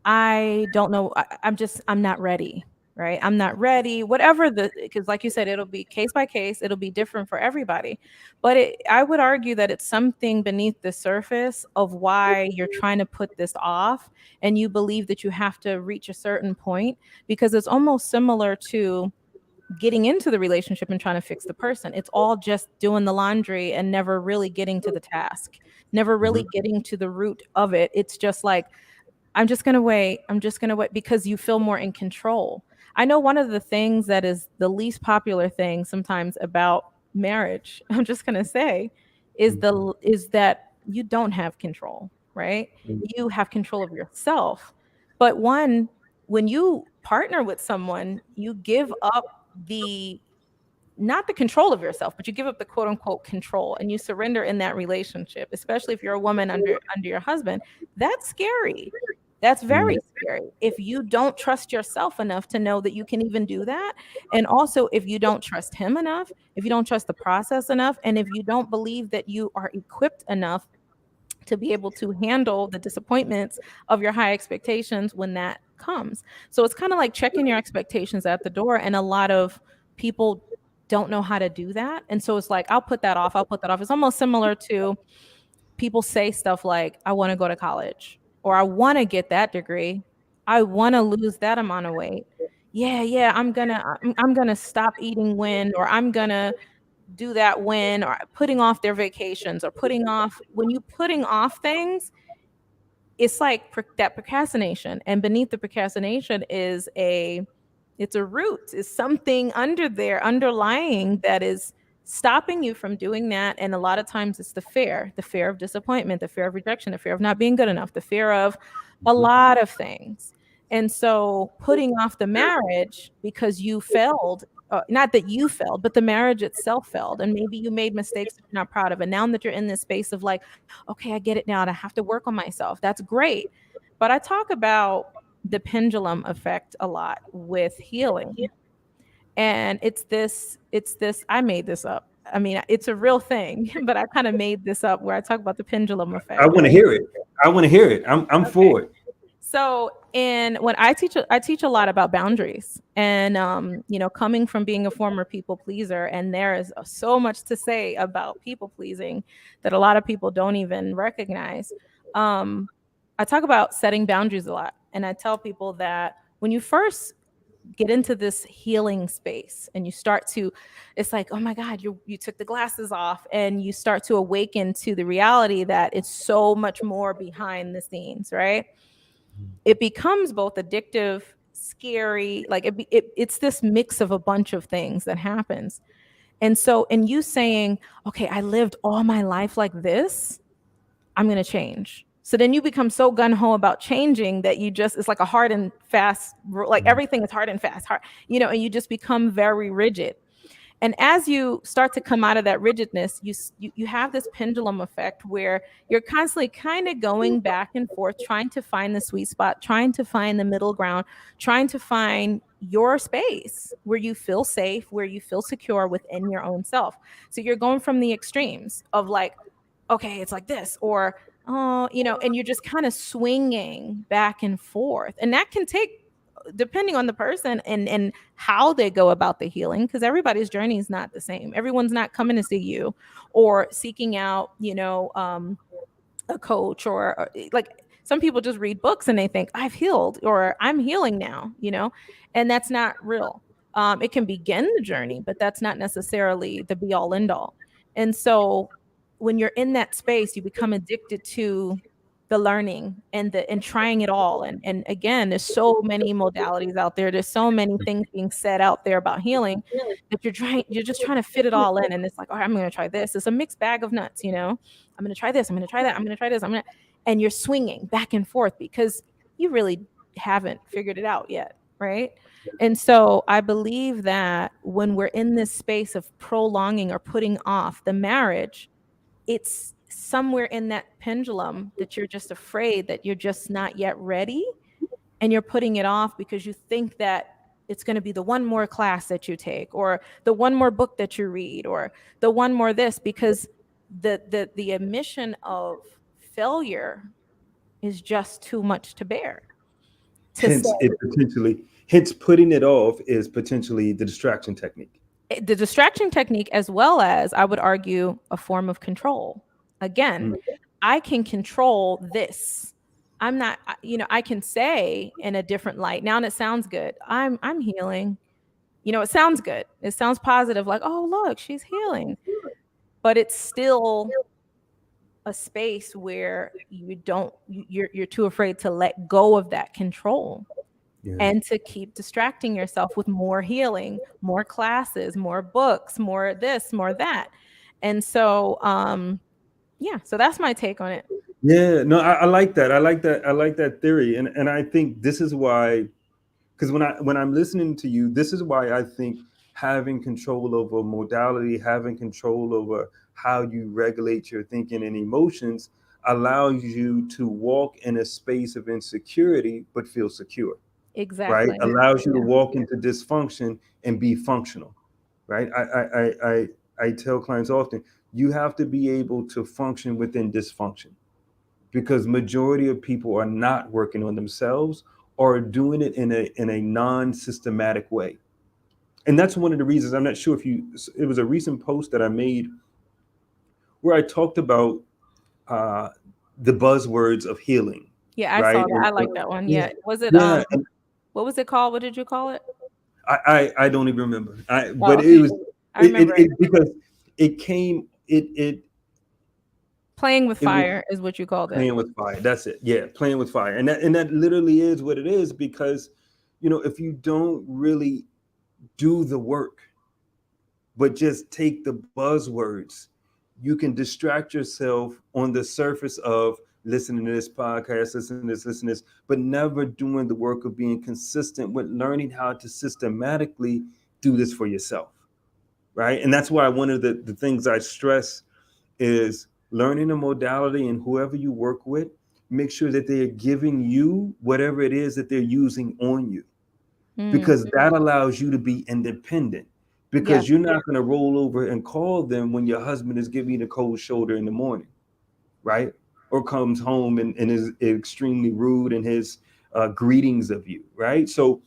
S2: I don't know. I'm not ready, right? I'm not ready. Whatever because like you said, it'll be case by case. It'll be different for everybody. But I would argue that it's something beneath the surface of why you're trying to put this off, and you believe that you have to reach a certain point, because it's almost similar to getting into the relationship and trying to fix the person. It's all just doing the laundry and never really getting to the task, never really
S1: Mhm.
S2: getting to the root of it. It's just like, I'm just going to wait. I'm just going to wait because you feel more in control. I know one of the things that is the least popular thing sometimes about marriage, I'm just going to say, is that you don't have control, right? You have control of yourself. But when you partner with someone, you give up the not the control of yourself, but you give up the quote unquote control and you surrender in that relationship, especially if you're a woman under your husband. That's scary. That's
S1: Mm.
S2: very scary. If you don't trust yourself enough to know that you can even do that, and also if you don't trust him enough, if you don't trust the process enough, and if you don't believe that you are equipped enough to be able to handle the disappointments of your high expectations when that comes. So it's kind of like checking your expectations at the door. And a lot of people don't know how to do that. And so it's like, I'll put that off. I'll put that off. It's almost similar to people say stuff like, I want to go to college or I want to get that degree. I want to lose that amount of weight. Yeah, I'm going to stop eating when, or I'm going to do that when, or putting off their vacations, or putting off when you putting off things, it's like that procrastination, and beneath the procrastination is it's a root, is something under there underlying that is stopping you from doing that. And a lot of times it's the fear of disappointment, the fear of rejection, the fear of not being good enough, the fear of a
S1: Mhm.
S2: lot of things. And so putting off the marriage because you failed, not that you failed, but the marriage itself failed. And maybe you made mistakes that you're not proud of. And now that you're in this space of like, okay, I get it now, and I have to work on myself. That's great. But I talk about the pendulum effect a lot with healing. And I made this up. I mean, it's a real thing, but I kind of made this up where I talk about the pendulum
S1: I
S2: effect,
S1: want to
S2: right?
S1: hear it. I want to hear it. I'm
S2: Okay.
S1: for it.
S2: So, in when I teach a lot about boundaries, and coming from being a former people pleaser, and there is so much to say about people pleasing that a lot of people don't even recognize. Um, I talk about setting boundaries a lot, and I tell people that when you first get into this healing space and you start to, it's like, oh my god, you took the glasses off and you start to awaken to the reality that it's so much more behind the scenes, right? It becomes both addictive, scary, like it's this mix of a bunch of things that happens. And so, in you saying, okay, I lived all my life like this, I'm going to change. So then you become so gun ho about changing that it's like a hard and fast, like everything is hard and fast, and you just become very rigid. And as you start to come out of that rigidness, you have this pendulum effect where you're constantly kind of going back and forth, trying to find the sweet spot, trying to find the middle ground, trying to find your space where you feel safe, where you feel secure within your own self. So you're going from the extremes of like, okay, it's like this, or oh, and you're just kind of swinging back and forth, and that can take, depending on the person and how they go about the healing, because everybody's journey is not the same. Everyone's not coming to see you or seeking out a coach, or like some people just read books and they think I've healed or I'm healing now, and that's not real. It can begin the journey, but that's not necessarily the be all end all. And so when you're in that space, you become addicted to the learning and trying it all. And again, there's so many modalities out there. There's so many things being said out there about healing that you're just trying to fit it all in. And it's like, all right, I'm going to try this. It's a mixed bag of nuts, I'm going to try this. I'm going to try that. I'm going to try this. And you're swinging back and forth because you really haven't figured it out yet. Right. And so I believe that when we're in this space of prolonging or putting off the marriage, it's somewhere in that pendulum that you're just afraid that you're just not yet ready, and you're putting it off because you think that it's going to be the one more class that you take, or the one more book that you read, or the one more this, because the admission of failure is just too much to bear. To say
S1: Hence putting it off is potentially the distraction technique.
S2: the distraction technique, as well as, I would argue, a form of control. Again,
S1: Mm.
S2: I can control this. I'm not, I can say in a different light now, and it sounds good, I'm healing. It sounds good, it sounds positive, like, oh look, she's healing. But it's still a space where you're too afraid to let go of that control,
S1: Yeah.
S2: and to keep distracting yourself with more healing, more classes, more books, more this, more that. And so yeah, so that's my take on it.
S1: Yeah, no, I like that. I like that. I like that theory, and I think this is why, because when I'm listening to you, this is why I think having control over modality, having control over how you regulate your thinking and emotions, allows you to walk in a space of insecurity but feel secure, right?
S2: Exactly.
S1: Allows you to
S2: Yeah.
S1: walk into dysfunction and be functional, right? I tell clients often, you have to be able to function within dysfunction, because majority of people are not working on themselves or doing it in a non-systematic way. And that's one of the reasons. I'm not sure if you, it was a recent post that I made where I talked about uh, the buzzwords of healing,
S2: Yeah, I
S1: right?
S2: saw that. I like that one.
S1: Yeah,
S2: Yeah. Was it
S1: yeah. And
S2: what was it called? What did you call it?
S1: I don't even remember.
S2: Oh,
S1: But it
S2: okay.
S1: was
S2: I remember it.
S1: because it came
S2: Playing with
S1: it was
S2: fire is what you called it.
S1: playing with fire. That's it. Yeah, playing with fire, and that literally is what it is. Because if you don't really do the work, but just take the buzzwords, you can distract yourself on the surface of listening to this podcast, listening to this, but never doing the work of being consistent with learning how to systematically do this for yourself, right? And that's why one of the things I stress is learning a modality, and whoever you work with, make sure that they're giving you whatever it is that they're using on you,
S2: Mm.
S1: because that allows you to be independent,
S2: Yes.
S1: because you're not going to roll over and call them when your husband is giving you the cold shoulder in the morning, right? Or comes home and is extremely rude in his greetings of you, right? So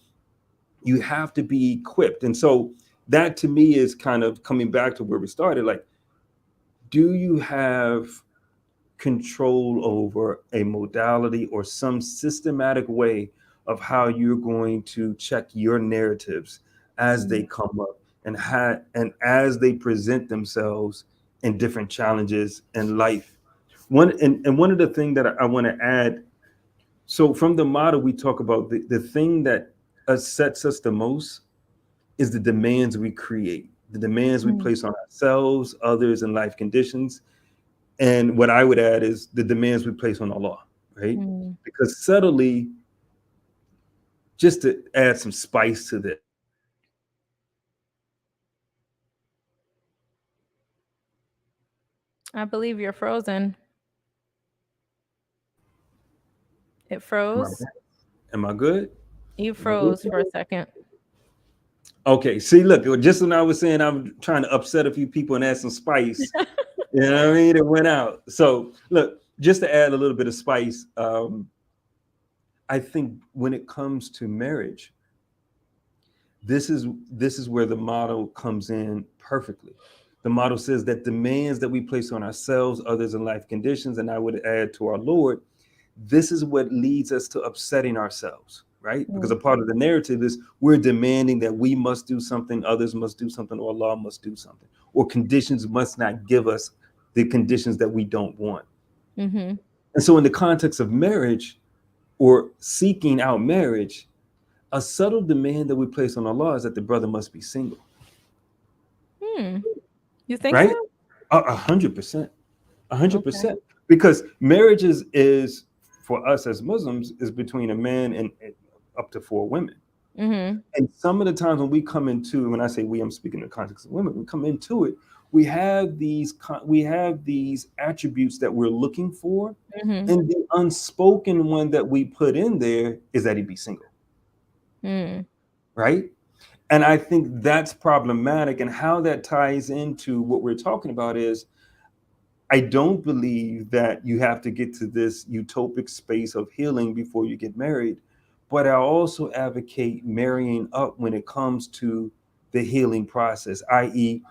S1: you have to be equipped. And so that to me is kind of coming back to where we started. Like, do you have control over a modality or some systematic way of how you're going to check your narratives as they
S2: Mm.
S1: come up, and as they present themselves in different challenges in life. And one of the things that I want to add, so from the model we talk about the thing that sets us the most is the demands we create, the demands we
S2: Mm.
S1: place on ourselves, others, and life conditions. And what I would add is the demands we place on Allah, right?
S2: Mm.
S1: Because subtly, just to add some spice to this,
S2: I believe you're frozen. It
S1: am I,
S2: froze.
S1: am I good?
S2: You
S1: Am I good?
S2: froze for a second.
S1: Okay. See, look, just when I was saying I'm trying to upset a few people and add some spice, you know what I mean? It went out. So, look, just to add a little bit of spice, I think when it comes to marriage, this is where the model comes in perfectly. The model says that demands that we place on ourselves, others, and life conditions, and I would add to our Lord, this is what leads us to upsetting ourselves, right? Because
S2: Mm.
S1: a part of the narrative is we're demanding that we must do something, others must do something, or Allah must do something, or conditions must not give us the conditions that we don't want.
S2: Mm-hmm.
S1: And so, in the context of marriage or seeking out marriage, a subtle demand that we place on Allah is that the brother must be single,
S2: Hmm. You think
S1: right?
S2: so?
S1: 100%, a hundred
S2: Okay.
S1: percent. Because marriage is for us as Muslims is between a man and up to four women.
S2: Mm-hmm.
S1: And some of the times when we come into, when I say we, I'm speaking in the context of women, we come into it, we have these attributes that we're looking for,
S2: Mm-hmm.
S1: and the unspoken one that we put in there is that he be single,
S2: Mm.
S1: right? And I think that's problematic. And how that ties into what we're talking about is I don't believe that you have to get to this utopic space of healing before you get married. But I also advocate marrying up when it comes to the healing process, i.e.,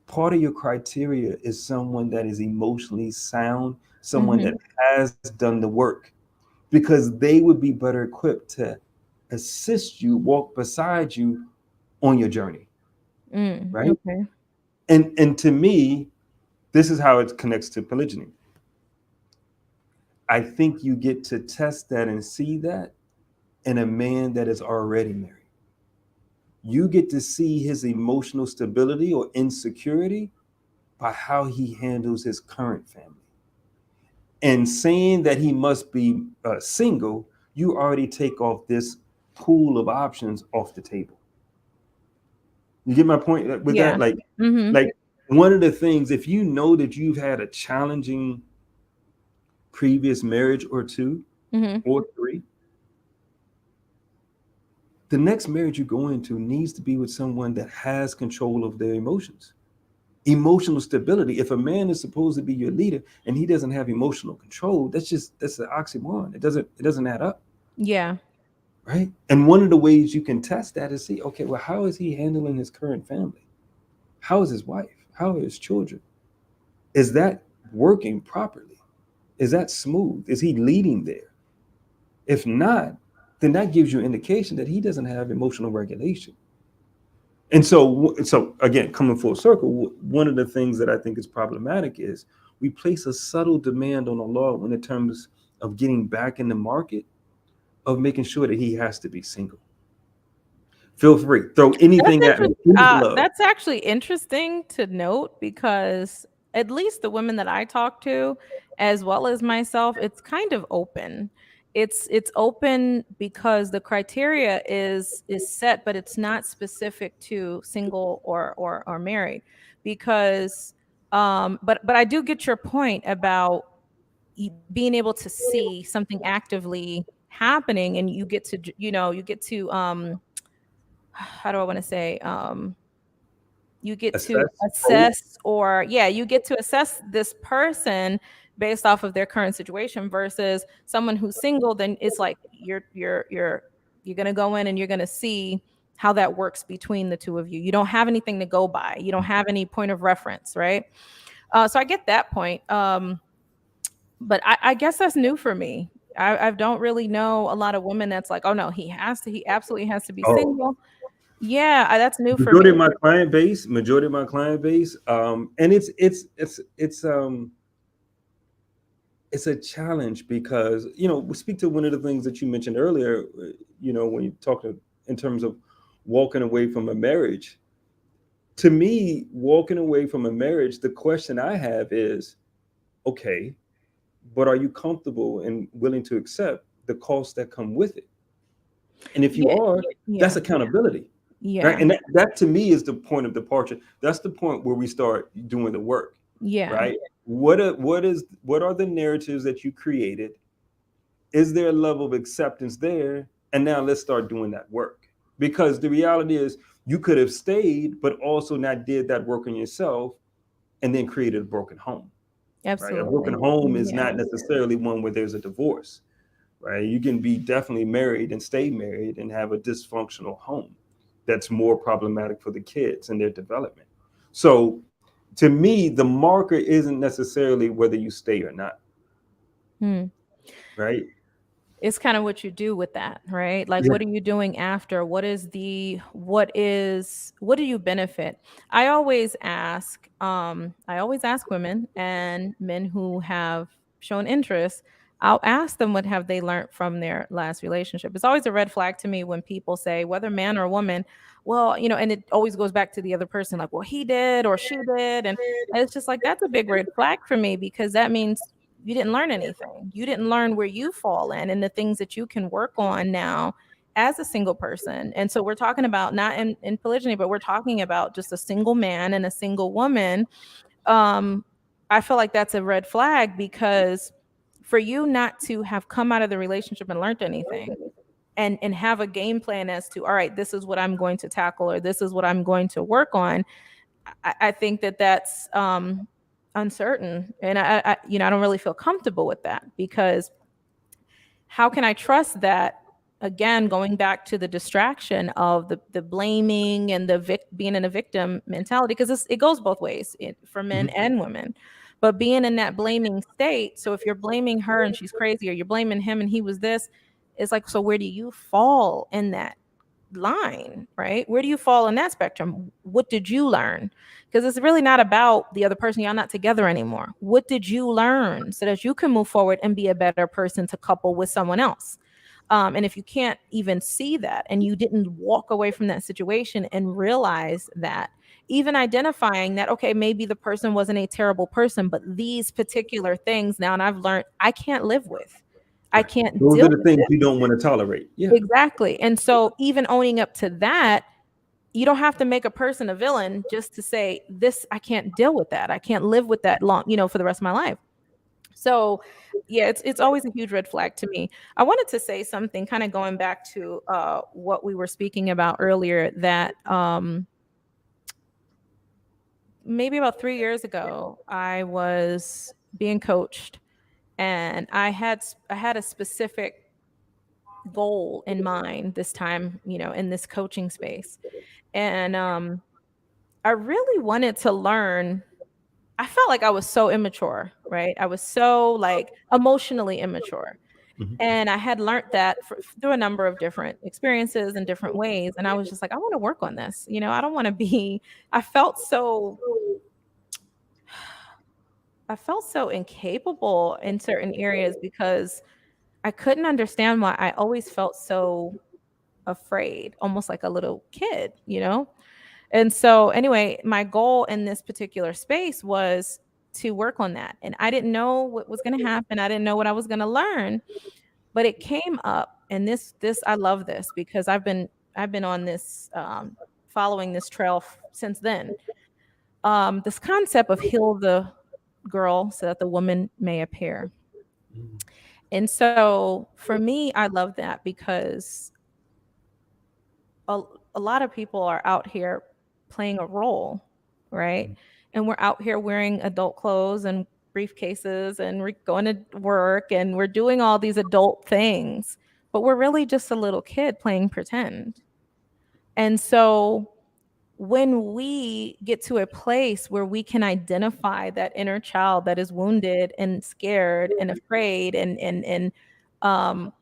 S1: part of your criteria is someone that is emotionally sound, someone
S2: Mm-hmm.
S1: that has done the work, because they would be better equipped to assist you, walk beside you on your journey,
S2: Mm.
S1: right?
S2: Okay.
S1: And to me, this is how it connects to polygyny. I think you get to test that and see that in a man that is already married. You get to see his emotional stability or insecurity by how he handles his current family. And saying that he must be single, you already take off this pool of options off the table. You get my point with
S2: Yeah.
S1: that?
S2: Mm-hmm.
S1: Like one of the things, if you know that you've had a challenging previous marriage or two
S2: Hmm.
S1: or three, the next marriage you go into needs to be with someone that has control of their emotions. Emotional stability. If a man is supposed to be your leader and he doesn't have emotional control, that's an oxymoron. It doesn't add up,
S2: Yeah.
S1: right? And one of the ways you can test that is see, okay, well, how is he handling his current family? How is his wife? How are his children? Is that working properly? Is that smooth? Is he leading there? If not, then that gives you an indication that he doesn't have emotional regulation. And so again, coming full circle, one of the things that I think is problematic is we place a subtle demand on the law when in terms of getting back in the market of making sure that he has to be single. Feel free, throw
S2: That's
S1: anything at me.
S2: interesting.
S1: Please love.
S2: That's actually interesting to note because at least the women that I talk to, as well as myself, it's kind of open. It's open because the criteria is set, but it's not specific to single or married. Because but I do get your point about being able to see something actively happening, and you get to you get to how do I want to say you get to
S1: Assess, hope,
S2: assess, or yeah, you get to assess this person based off of their current situation versus someone who's single. Then it's like you're going to go in and you're going to see how that works between the two of you. You don't have anything to go by, you don't have any point of reference, right? So I get that point. But I guess that's new for me. I don't really know a lot of women that's like, oh no, he absolutely has to be
S1: oh,
S2: single. Yeah, that's new for
S1: majority of
S2: me.
S1: my client base, and it's a challenge because we speak to one of the things that you mentioned earlier. When you talk in terms of walking away from a marriage. To me, walking away from a marriage, the question I have is, okay, but are you comfortable and willing to accept the costs that come with it? And if you
S2: Yeah,
S1: are, that's
S2: yeah,
S1: accountability, right?
S2: yeah,
S1: And that to me is the point of departure. That's the point where we start doing the work,
S2: yeah,
S1: right? What are the narratives that you created? Is there a level of acceptance there? And now let's start doing that work. Because the reality is you could have stayed, but also not did that work on yourself and then created a broken home, right? A broken
S2: absolutely.
S1: home is
S2: Yeah,
S1: not necessarily one where there's a divorce, right? You can be definitely married and stay married and have a dysfunctional home that's more problematic for the kids and their development. So to me, the marker isn't necessarily whether you stay or not,
S2: hmm.
S1: right?
S2: It's kind of what you do with that, right? Like,
S1: Yeah.
S2: what are you doing after? What do you benefit? I always ask women and men who have shown interest. I'll ask them what have they learned from their last relationship. It's always a red flag to me when people say, whether man or woman, well, and it always goes back to the other person, like, well, he did or she did. And it's just like, that's a big red flag for me, because that means you didn't learn anything. You didn't learn where you fall in and the things that you can work on now as a single person. And so we're talking about not in polygyny, but we're talking about just a single man and a single woman. um I feel like that's a red flag, because for you not to have come out of the relationship and learned anything and have a game plan as to, all right, this is what I'm going to tackle, or this is what I'm going to work on. I think that that's uncertain, and I don't really feel comfortable with that, because how can I trust that? Again, going back to the distraction of the blaming and being in a victim mentality, because it goes both ways, for men
S1: Mhm.
S2: and women. But being in that blaming state, so if you're blaming her and she's crazy, or you're blaming him and he was this, it's like, so where do you fall in that line, right? Where do you fall in that spectrum? What did you learn? Because it's really not about the other person. Y'all not together anymore. What did you learn so that you can move forward and be a better person to couple with someone else? And if you can't even see that, and you didn't walk away from that situation and realize that, even identifying that, okay, maybe the person wasn't a terrible person, but these particular things now, and I've learned I can't live with, I
S1: Right.
S2: can't
S1: Those
S2: deal
S1: are the
S2: with
S1: things
S2: it.
S1: you don't want to tolerate. Yeah.
S2: Exactly. And so even owning up to that, you don't have to make a person a villain just to say, this, I can't deal with that. I can't live with that long, for the rest of my life. So, yeah, it's always a huge red flag to me. I wanted to say something, kind of going back to what we were speaking about earlier. That maybe about 3 years ago, I was being coached, and I had a specific goal in mind this time, in this coaching space, and I really wanted to learn. I felt like I was so immature, right? I was so like emotionally immature.
S1: Mhm.
S2: And I had learned that through a number of different experiences and different ways. And I was just like, I want to work on this. I don't want to be, I felt so, I felt so incapable in certain areas because I couldn't understand why I always felt so afraid, almost like a little kid. And so, anyway, my goal in this particular space was to work on that. And I didn't know what was going to happen. I didn't know what I was going to learn, but it came up. And this I love this because I've been on this following this trail since then. This concept of heal the girl so that the woman may appear.
S1: Mhm.
S2: And so for me, I love that because a, a lot of people are out here playing a role, right? And we're out here wearing adult clothes and briefcases, and we're going to work, and we're doing all these adult things, but we're really just a little kid playing pretend. And so when we get to a place where we can identify that inner child that is wounded and scared and afraid and um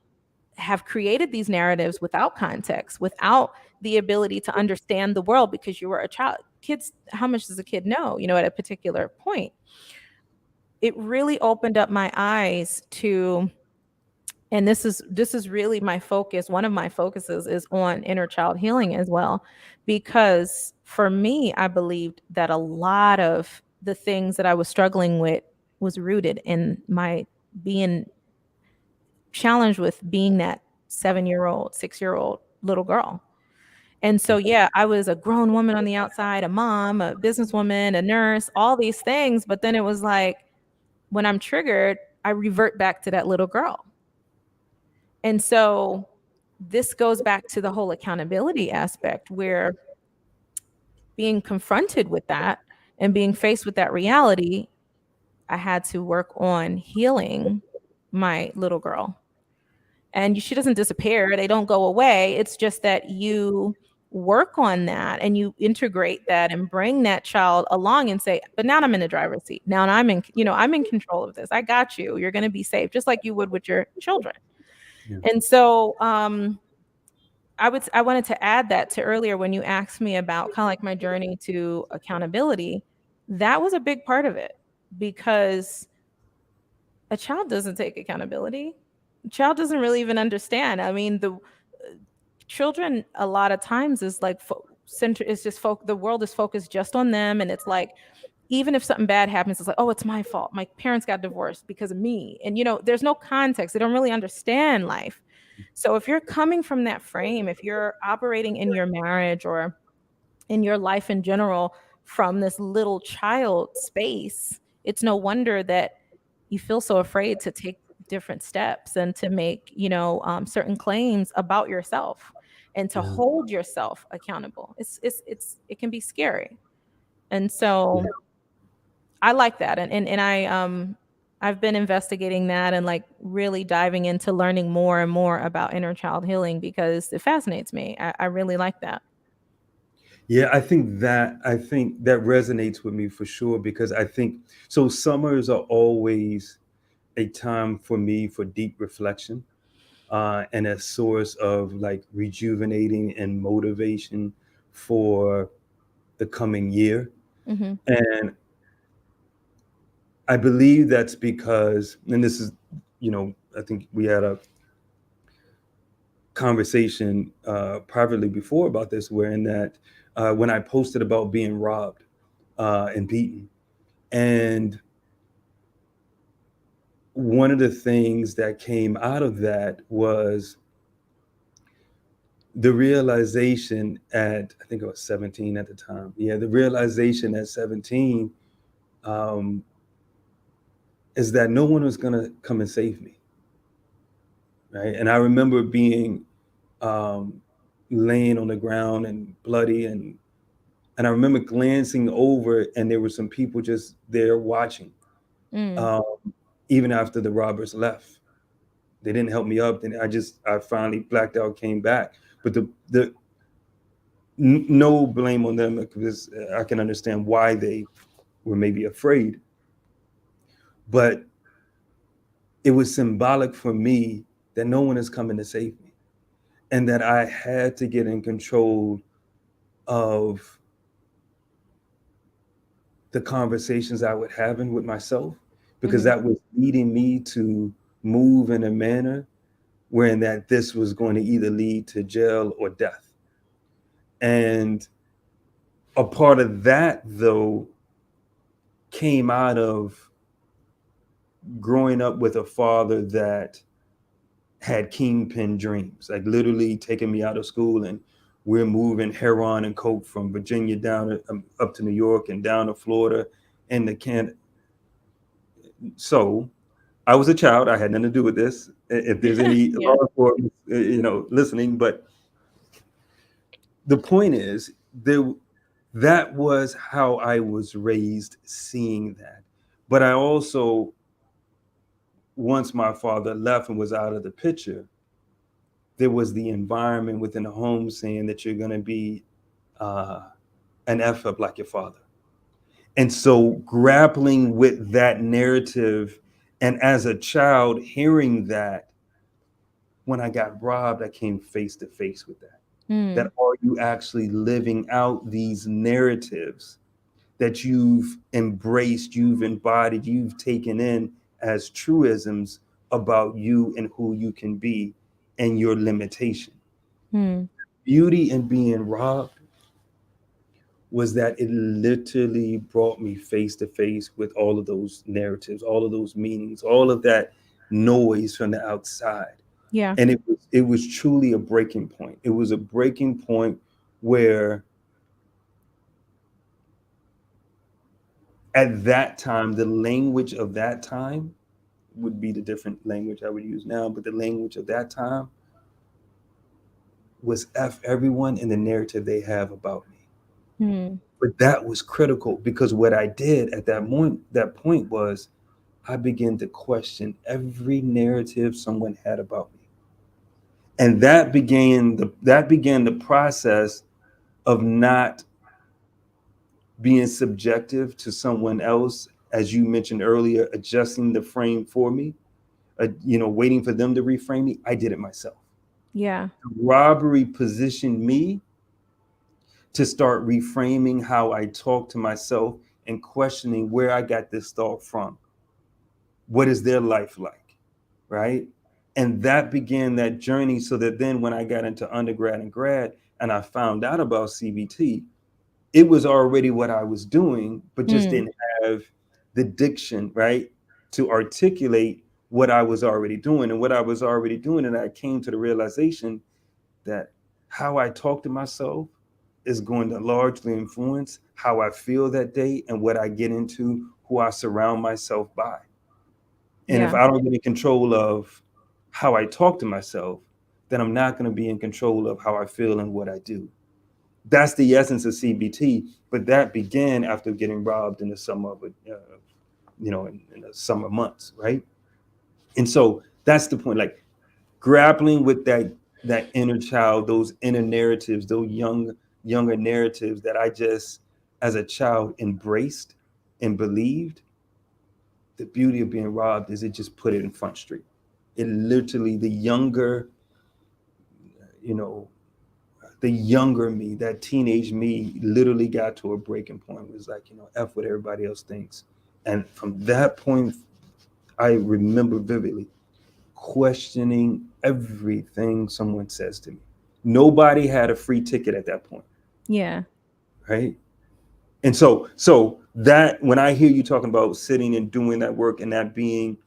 S2: have created these narratives without context, without the ability to understand the world because you were a child. Kids, how much does a kid know, at a particular point? It really opened up my eyes to, and this is really my focus. One of my focuses is on inner child healing as well, because for me, I believed that a lot of the things that I was struggling with was rooted in my being challenged with being that 7-year old, 6-year old little girl. And so, yeah, I was a grown woman on the outside, a mom, a businesswoman, a nurse, all these things. But then it was like when I'm triggered, I revert back to that little girl. And so this goes back to the whole accountability aspect where being confronted with that and being faced with that reality, I had to work on healing my little girl. And she doesn't disappear, they don't go away. It's just that you work on that and you integrate that and bring that child along and say, but now I'm in the driver's seat. Now I'm in control of this. I got you. You're going to be safe, just like you would with your children.
S1: Yeah.
S2: And so I wanted to add that to earlier when you asked me about kind of like my journey to accountability. That was a big part of it because a child doesn't take accountability. A child doesn't really even understand. I mean, the children a lot of times is like center is just the world is focused just on them, and it's like even if something bad happens, it's like, oh, it's my fault. My parents got divorced because of me. And there's no context. They don't really understand life. So if you're coming from that frame, if you're operating in your marriage or in your life in general from this little child space, it's no wonder that you feel so afraid to take different steps and to make, certain claims about yourself and to
S1: Yeah.
S2: hold yourself accountable. It can be scary. And
S1: Yeah.
S2: so I like that. I've been investigating that and like really diving into learning more and more about inner child healing because it fascinates me. I really like that.
S1: Yeah, I think that resonates with me for sure because I think so summers are always a time for me for deep reflection, and a source of like rejuvenating and motivation for the coming year.
S2: Hmm.
S1: And I believe that's because, and this is, I think we had a conversation privately before about this, wherein that when I posted about being robbed and beaten, and one of the things that came out of that was the realization at, I think I was 17 at the time. Yeah, the realization at 17, um, is that no one was gonna come and save me, right? And I remember being um, laying on the ground and bloody, and I remember glancing over, and there were some people just there watching,
S2: Mm.
S1: um, even after the robbers left. They didn't help me up. Then I finally blacked out, came back. But the no blame on them, because I can understand why they were maybe afraid, but it was symbolic for me that no one is coming to save me, and that I had to get in control of the conversations I would having with myself, because
S2: Mhm.
S1: that was leading me to move in a manner wherein that this was going to either lead to jail or death. And a part of that, though, came out of growing up with a father that had kingpin dreams, like literally taking me out of school, and we're moving heroin and coke from Virginia down up to New York and down to Florida and the can. So I was a child. I had nothing to do with this. If there's any
S2: Yeah.
S1: law enforcement, listening, but the point is, there, that was how I was raised, seeing that. But I also, once my father left and was out of the picture, there was the environment within the home saying that you're going to be uh, an F up like your father. And so grappling with that narrative, and as a child, hearing that, when I got robbed, I came face to face with that. That
S2: Mm.
S1: are you actually living out these narratives that you've embraced, you've embodied, you've taken in as truisms about you and who you can be and your limitation?
S2: Mm.
S1: Beauty in being robbed was that it literally brought me face to face with all of those narratives, all of those meanings, all of that noise from the outside.
S2: Yeah.
S1: And it was truly a breaking point. It was a breaking point where at that time, the language of that time would be the different language I would use now, but the language of that time was F everyone and the narrative they have about me.
S2: Mm.
S1: But that was critical, because what I did at that point was I began to question every narrative someone had about me. And that began the process of not being subjective to someone else, as you mentioned earlier, adjusting the frame for me, waiting for them to reframe me. I did it myself.
S2: Yeah.
S1: Robbery positioned me to start reframing how I talk to myself and questioning where I got this thought from. What is their life like? Right? And that began that journey, so that then when I got into undergrad and grad and I found out about CBT, it was already what I was doing, but just
S2: Mm.
S1: didn't have the diction, right, to articulate what I was already doing. And what I was already doing, and I came to the realization that how I talk to myself is going to largely influence how I feel that day and what I get into, who I surround myself by. And if
S2: Yeah.
S1: I don't get in control of how I talk to myself, then I'm not going to be in control of how I feel and what I do. That's the essence of CBT. But that began after getting robbed in the summer of, in the summer months, right? And so that's the point. Like grappling with that inner child, those inner narratives, those younger narratives that I just, as a child, embraced and believed. The beauty of being robbed is it just put it in front street. It literally, you know, the younger me, that teenage me, literally got to a breaking point. It was like, F what everybody else thinks. And from that point, I remember vividly questioning everything someone says to me. Nobody had a free ticket at that point,
S2: Yeah.
S1: right? And so that, when I hear you talking about sitting and doing that work and that being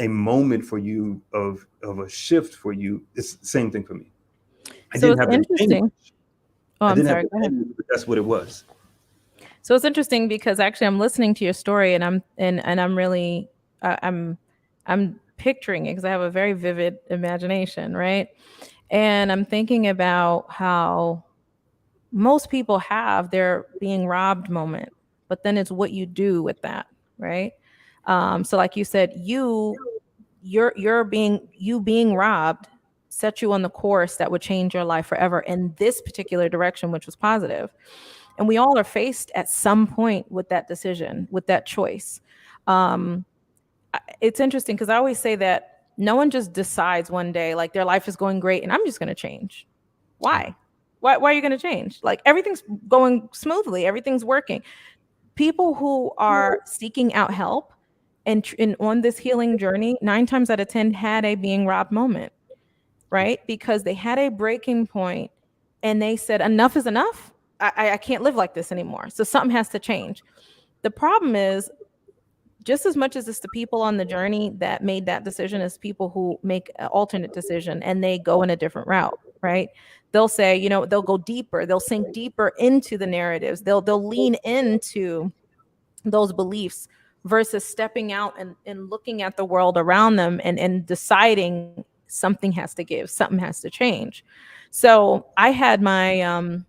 S1: a moment for you of a shift for you, it's the same thing for me. I
S2: So
S1: didn't
S2: it's
S1: have the language.
S2: interesting. Oh,
S1: I
S2: I'm
S1: didn't have
S2: sorry.
S1: the
S2: Go ahead.
S1: language, but that's what it was.
S2: So it's interesting because actually I'm listening to your story and I'm really I'm picturing it because I have a very vivid imagination, right? And I'm thinking about how most people have their being robbed moment, but then it's what you do with that, right? So like you said, you being robbed set you on the course that would change your life forever in this particular direction, which was positive. And we all are faced at some point with that decision, with that choice. Um, it's interesting because I always say that no one just decides one day like their life is going great and I'm just going to change.
S1: Yeah.
S2: Why? Why are you going to change? Like everything's going smoothly, everything's working. People who are seeking out help and on this healing journey, 9 times out of 10 had a being robbed moment, right? Because they had a breaking point and they said, enough is enough. I can't live like this anymore. So something has to change. The problem is, just as much as it's the people on the journey that made that decision as people who make an alternate decision and they go in a different route, right? They'll say, they'll go deeper, they'll sink deeper into the narratives, they'll lean into those beliefs versus stepping out and looking at the world around them and deciding something has to give, something has to change. So I had my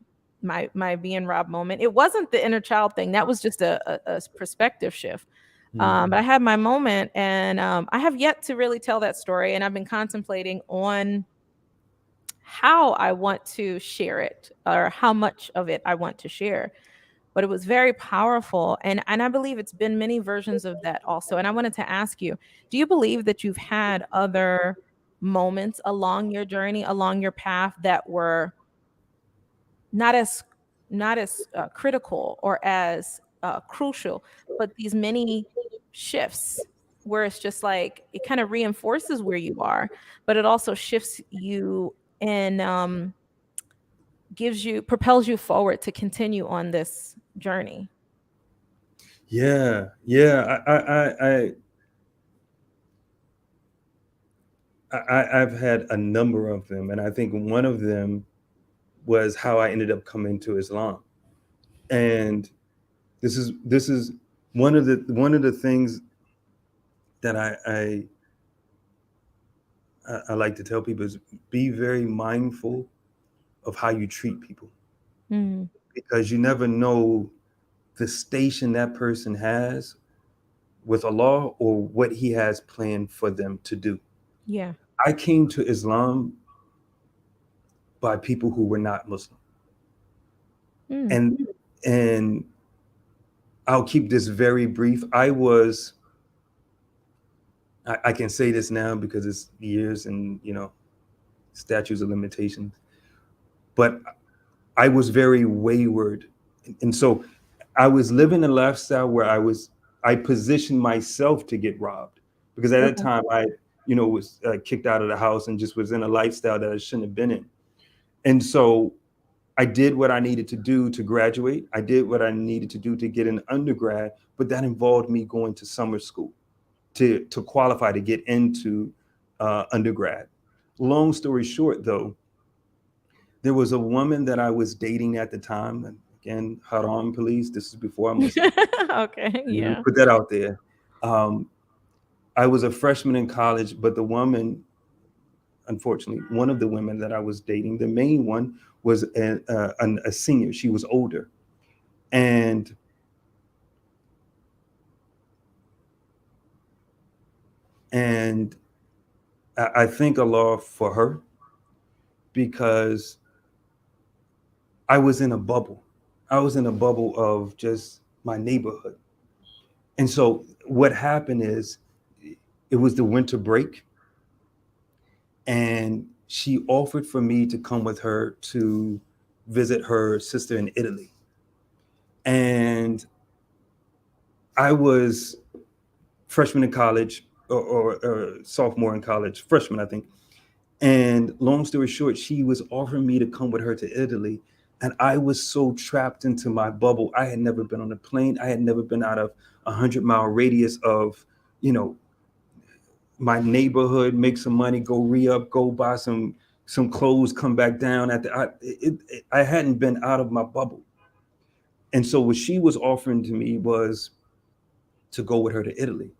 S2: being robbed moment. It wasn't the inner child thing. That was just a perspective shift. But I
S1: Mhm.
S2: had my moment, and I have yet to really tell that story. And I've been contemplating on how I want to share it or how much of it I want to share. But it was very powerful. And I believe it's been many versions of that also. And I wanted to ask you, do you believe that you've had other moments along your journey, along your path that were not as critical or as crucial, but these many shifts where it's just like it kind of reinforces where you are, but it also shifts you and propels you forward to continue on this journey.
S1: Yeah, yeah. I've had a number of them, and I think one of them was how I ended up coming to Islam. And this is one of the things that I like to tell people is be very mindful of how you treat people,
S2: Mm,
S1: because you never know the station that person has with Allah or what He has planned for them to do.
S2: yeah.
S1: I came to Islam by people who were not Muslim,
S2: Mm,
S1: and I'll keep this very brief. I can say this now because it's years and statutes of limitations, but I was very wayward, and so I was living a lifestyle where I positioned myself to get robbed, because at that
S2: okay.
S1: time I was kicked out of the house and just was in a lifestyle that I shouldn't have been in, and so I did what I needed to do to graduate. I did what I needed to do to get an undergrad, but that involved me going to summer school to qualify to get into undergrad. Long story short, though, there was a woman that I was dating at the time. And again, haram police. This is before I'm Muslim.
S2: Okay,
S1: Let me
S2: yeah.
S1: put that out there. Um, I was a freshman in college, but the woman, unfortunately, one of the women that I was dating, the main one, was a senior. She was older, and and I thank Allah for her, because I was in a bubble. I was in a bubble of just my neighborhood. And so what happened is, it was the winter break, and she offered for me to come with her to visit her sister in Italy. And I was freshman in college, or sophomore in college, freshman, I think. And long story short, she was offering me to come with her to Italy. And I was so trapped into my bubble. I had never been on a plane. I had never been out of 100-mile radius of, you know, my neighborhood, make some money, go re-up, go buy some clothes, come back down. I hadn't been out of my bubble. And so what she was offering to me was to go with her to Italy.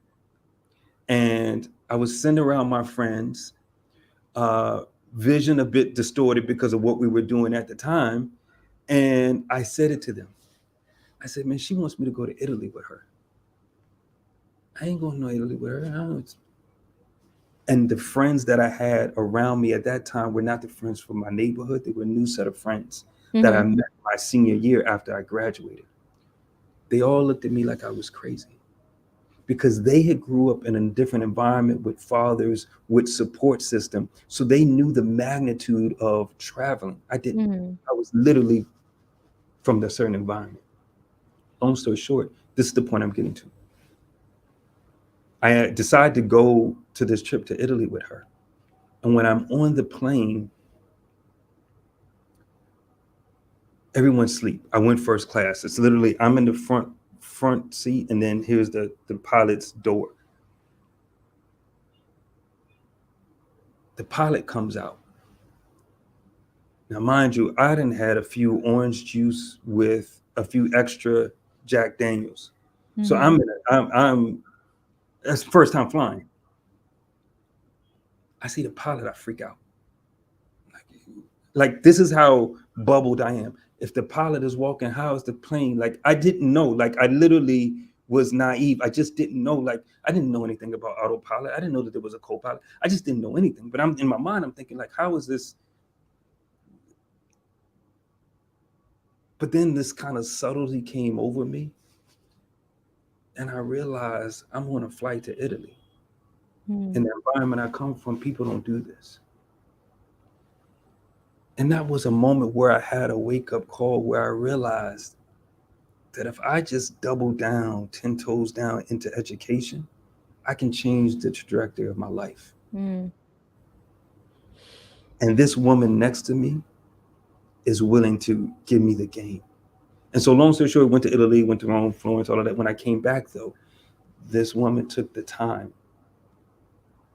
S1: And I was sending around my friends, uh, vision a bit distorted because of what we were doing at the time. And I said it to them. I said, man, she wants me to go to Italy with her. I ain't going to Italy with her. I don't know. And the friends that I had around me at that time were not the friends from my neighborhood. They were a new set of friends that I
S2: Mm-hmm.
S1: met my senior year after I graduated. They all looked at me like I was crazy because they had grew up in a different environment with fathers, with support system. So they knew the magnitude of traveling. I didn't.
S2: Mm-hmm.
S1: I was literally from a certain environment. Long story short, this is the point I'm getting to. I decided to go to this trip to Italy with her. And when I'm on the plane, everyone's asleep. I went first class. It's literally I'm in the front seat, and then here's the pilot's door. The pilot comes out. Now, mind you, I done had a few orange juice with a few extra Jack Daniels. So
S2: Mm-hmm.
S1: I'm that's the first time flying. I see the pilot, I freak out. Like this is how bubbled I am. If the pilot is walking, how is the plane? Like I didn't know. Like I literally was naive. I just didn't know. Like I didn't know anything about autopilot. I didn't know that there was a co-pilot. I just didn't know anything. But I'm in my mind, I'm thinking like, how is this? But then this kind of subtlety came over me, and I realized I'm on a flight to Italy. In the environment I come from, people don't do this. And that was a moment where I had a wake up call where I realized that if I just double down, 10 toes down into education, I can change the trajectory of my life.
S2: Mm-hmm.
S1: And this woman next to me is willing to give me the game. And so, long story short, went to Italy, went to Rome, Florence, all of that. When I came back, though, this woman took the time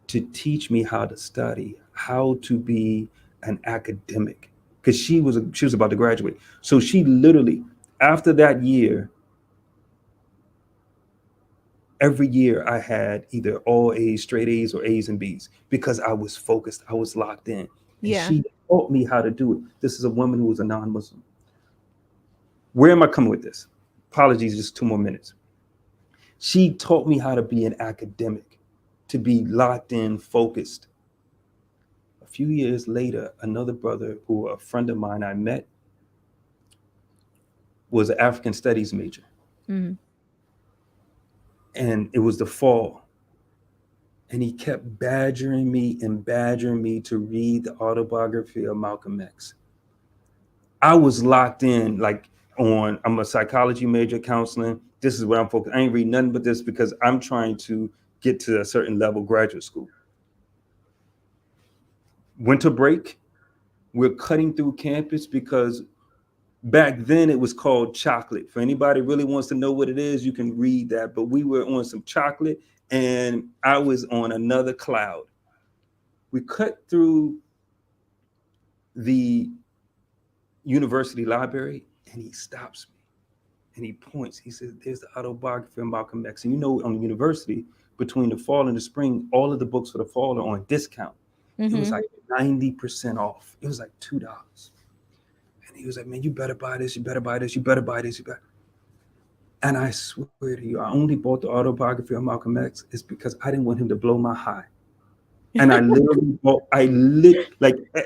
S1: to teach me how to study, how to be an academic, because she was about to graduate. So she literally, after that year, every year I had either all A's, straight A's, or A's and B's because I was focused, I was locked in. And
S2: Yeah.
S1: she taught me how to do it. This is a woman who was a non Muslim. Where am I coming with this? Apologies, just 2 more minutes. She taught me how to be an academic, to be locked in, focused. A few years later, another brother who a friend of mine I met was an African studies major.
S2: Mm-hmm.
S1: And it was the fall. And he kept badgering me to read the autobiography of Malcolm X. I was locked in, like I'm a psychology major, counseling. This is what I'm focused. I ain't reading nothing but this because I'm trying to get to a certain level, graduate school. Winter break, we're cutting through campus because back then it was called chocolate. For anybody really wants to know what it is, you can read that. But we were on some chocolate and I was on another cloud. We cut through the university library and he stops me and he points. He says, there's the autobiography of Malcolm X. And you know, on the university, between the fall and the spring, all of the books for the fall are on discount. It was
S2: Mm-hmm.
S1: like 90% off. It was like $2. And he was like, man, you better buy this, you better buy this, you better buy this, you better. And I swear to you, I only bought the autobiography of Malcolm X is because I didn't want him to blow my high. And I literally bought,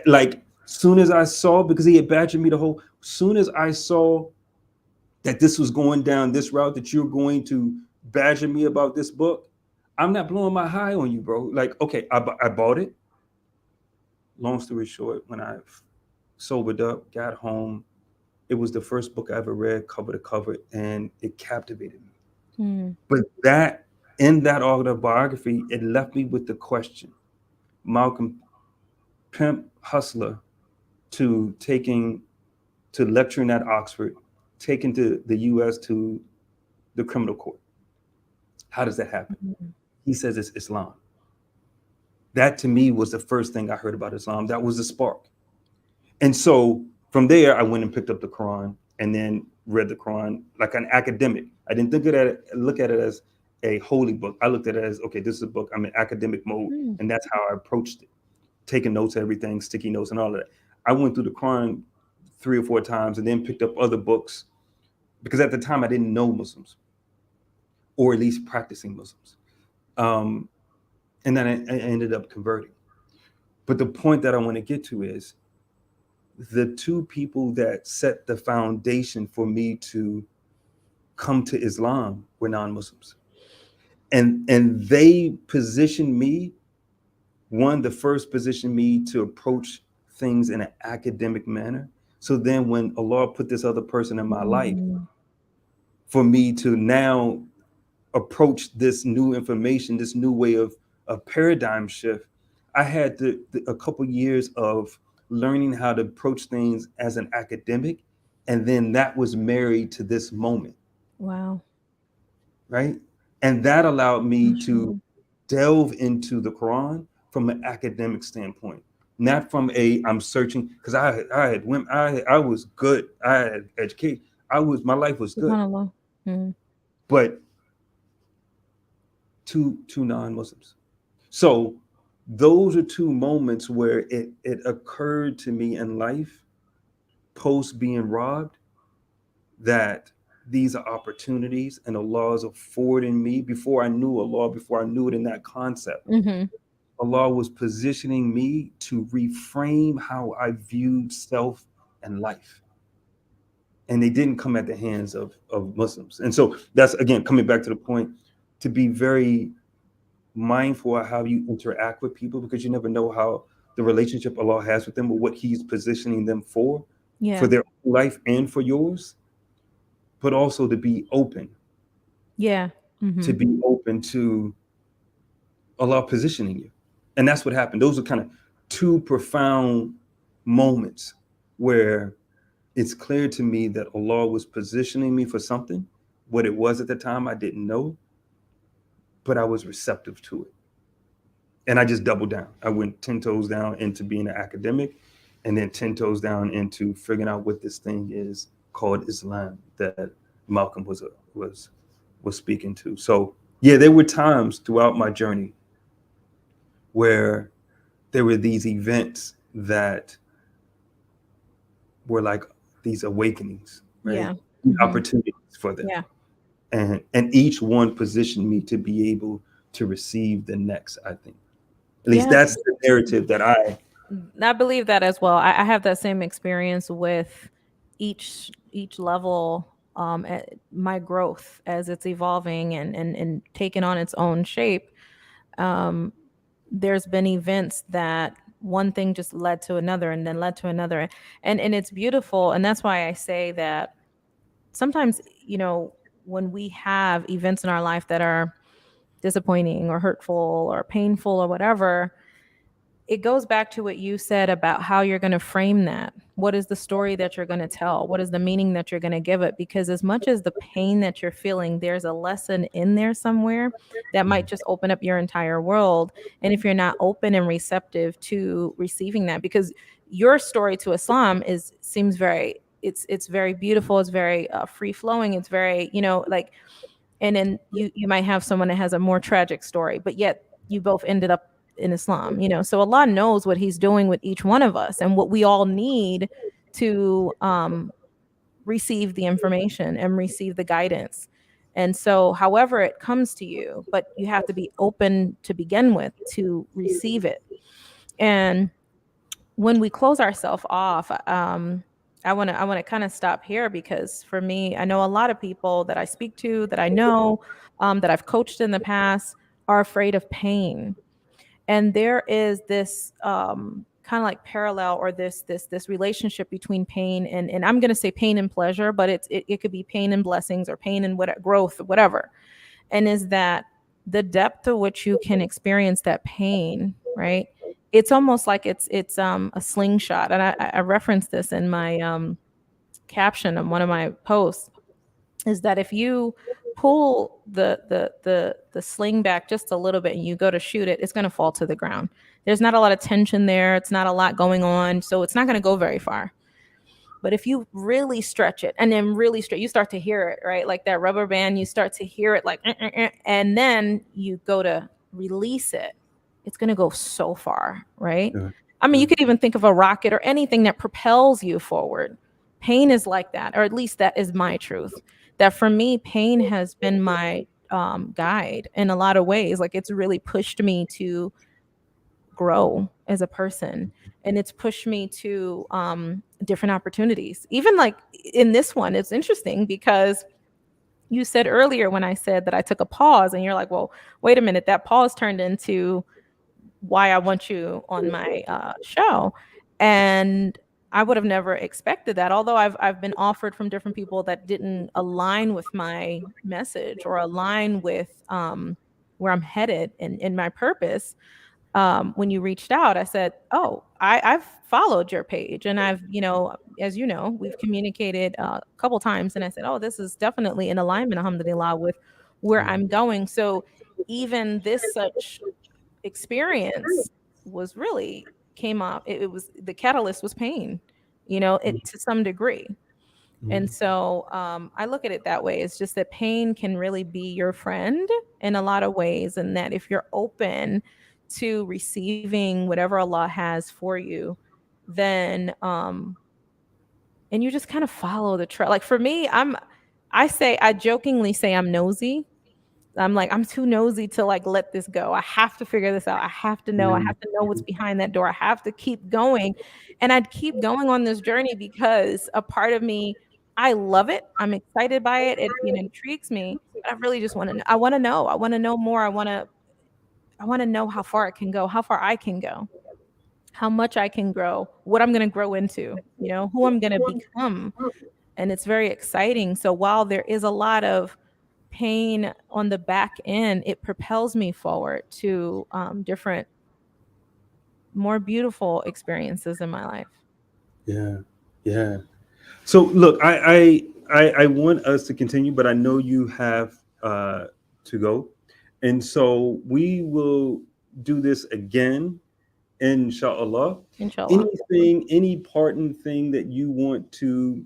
S1: like soon as I saw, because he had badgered me the whole, soon as I saw that this was going down this route, that you're going to badger me about this book, I'm not blowing my high on you, bro. Like, okay, I bought it. Long story short, when I sobered up, got home, it was the first book I ever read, cover to cover, and it captivated me.
S2: Mm-hmm.
S1: But that, in that autobiography, it left me with the question: Malcolm, pimp hustler, to taking to lecturing at Oxford, taken to the U.S. to the criminal court. How does that happen? He says it's Islam. That to me was the first thing I heard about Islam. That was the spark. And so from there, I went and picked up the Quran. and then read the Quran like an academic. I didn't look at it as a holy book. I looked at it as, okay, this is a book. I'm in academic mode,
S2: Mm.
S1: and that's how I approached it, taking notes, everything, sticky notes, and all of that. I went through the Quran 3 or 4 times, and then picked up other books because at the time I didn't know Muslims, or at least practicing Muslims. Um, and then I ended up converting. But the point that I want to get to is the two people that set the foundation for me to come to Islam were non-Muslims, and they positioned me. One, the first positioned me to approach things in an academic manner. So then, when Allah put this other person in my life,
S2: Mm.
S1: for me to now approach this new information, this new way of paradigm shift, I had a couple years of learning how to approach things as an academic, and then that was married to this moment,
S2: Wow.
S1: right? And that allowed me to
S2: Mashallah.
S1: delve into the Quran from an academic standpoint, not from a I'm searching because I had women, I was good, I had education, my life was good,
S2: Subhanallah. Mm.
S1: but two non-Muslims. So those are two moments where it occurred to me in life post being robbed that these are opportunities and Allah is affording me before I knew Allah, before I knew it in that concept.
S2: Hmm.
S1: Allah was positioning me to reframe how I viewed self and life. And they didn't come at the hands of Muslims. And so that's again coming back to the point to be very mindful of how you interact with people because you never know how the relationship Allah has with them or what He's positioning them for
S2: Yeah.
S1: their life and for yours, but also
S2: Yeah.
S1: to
S2: Hmm.
S1: be open to Allah positioning you. And that's what happened. Those are kind of two profound moments where it's clear to me that Allah was positioning me for something. What it was at the time, I didn't know, but I was receptive to it. And I just doubled down. I went 10 toes down into being an academic and then 10 toes down into figuring out what this thing is called Islam that Malcolm was speaking to. So yeah, there were times throughout my journey where there were these events that were like these awakenings, right?
S2: Yeah. Hmm.
S1: Opportunities for them.
S2: Yeah.
S1: And each one positioned me to be able to receive the next, I think. At least
S2: Yeah.
S1: that's the narrative that
S2: I believe that as well. I have that same experience with each level, my growth as it's evolving and taking on its own shape. Um, there's been events that one thing just led to another and then led to another, and it's beautiful. And that's why I say that sometimes, when we have events in our life that are disappointing or hurtful or painful or whatever, it goes back to what you said about how you're going to frame that. What is the story that you're going to tell? What is the meaning that you're going to give it? Because as much as the pain that you're feeling, there's a lesson in there somewhere that might just open up your entire world. And if you're not open and receptive to receiving that, because your story to Islam seems very, it's very beautiful. It's very free flowing. It's very, like, and then you might have someone that has a more tragic story, but yet you both ended up in Islam, so Allah knows what He's doing with each one of us and what we all need to receive the information and receive the guidance. And so however it comes to you, but you have to be open to begin with to receive it. And when we close ourselves off, I want to kind of stop here, because for me, I know a lot of people that I speak to, that I know, that I've coached in the past, are afraid of pain. And there is this kind of like parallel, or this relationship between pain and I'm going to say pain and pleasure, but it could be pain and blessings, or pain and what growth, whatever. And is that the depth to which you can experience that pain, right? It's almost like it's a slingshot. And I referenced this in my caption on one of my posts, is that if you pull the sling back just a little bit and you go to shoot it, it's going to fall to the ground. There's not a lot of tension there. It's not a lot going on, so it's not going to go very far. But if you really stretch it and then really stretch, you start to hear it, right? Like that rubber band, you start to hear it like, and then you go to release it. It's going to go so far, right?
S1: Yeah.
S2: I mean,
S1: Yeah.
S2: you could even think of a rocket or anything that propels you forward. Pain is like that, or at least that is my truth. That for me, pain has been my guide in a lot of ways. Like it's really pushed me to grow as a person, and it's pushed me to different opportunities. Even like in this one, it's interesting because you said earlier when I said that I took a pause, and you're like, well, wait a minute, that pause turned into why I want you on my show. And I would have never expected that. Although I've been offered from different people that didn't align with my message or align with where I'm headed and in my purpose. When you reached out, I said, "Oh, I've followed your page, and I've, as you know, we've communicated a couple times." And I said, "Oh, this is definitely in alignment, alhamdulillah, with where
S1: Yeah.
S2: I'm going." So even this such experience was really came up. It was the catalyst was pain, it to some degree. And
S1: Mhm.
S2: so I look at it that way. It's just that pain can really be your friend in a lot of ways. And that if you're open to receiving whatever Allah has for you, then, and you just kind of follow the trail. Like for me, I jokingly say I'm nosy. I'm like, I'm too nosy to like let this go. I have to figure this out. I
S1: Yeah.
S2: have to know what's behind that door. I have to keep going. And I'd keep going on this journey because a part of me, I love it. I'm excited by it. It intrigues me. But I really just want to know. I want to know. I want to know more. I want to know how far it can go, how far I can go, how much I can grow, what I'm going to grow into, who I'm going to become. And it's very exciting. So while there is a lot of pain on the back end, it propels me forward to different, more beautiful experiences in my life.
S1: Yeah. Yeah. So look, I want us to continue, but I know you have to go, and so we will do this again, inshallah.
S2: Inshallah.
S1: Anything, any parting thing that you want to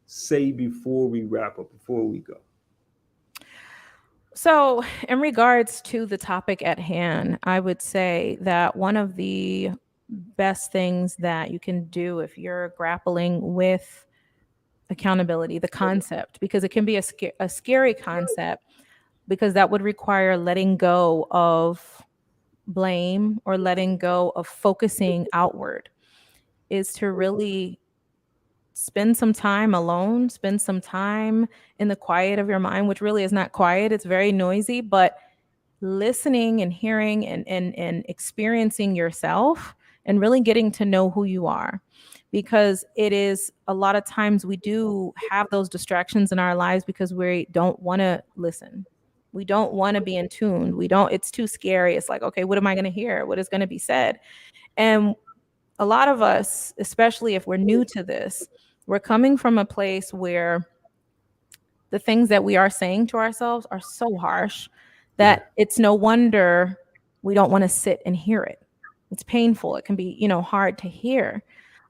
S1: say before we wrap up, before we go?
S2: So, in regards to the topic at hand, I would say that one of the best things that you can do if you're grappling with accountability, the concept, because it can be a scary concept, because that would require letting go of blame or letting go of focusing outward, is to really spend some time alone, spend some time in the quiet of your mind, which really is not quiet, it's very noisy, but listening and hearing and experiencing yourself and really getting to know who you are. Because it is a lot of times we do have those distractions in our lives because we don't want to listen. We don't want to be in tune. We don't, it's too scary. It's like, okay, what am I going to hear? What is going to be said? And a lot of us, especially if we're new to this, we're coming from a place where the things that we are saying to ourselves are so harsh
S1: Yeah.
S2: that it's no wonder we don't want to sit and hear it. It's painful. It can be, hard to hear.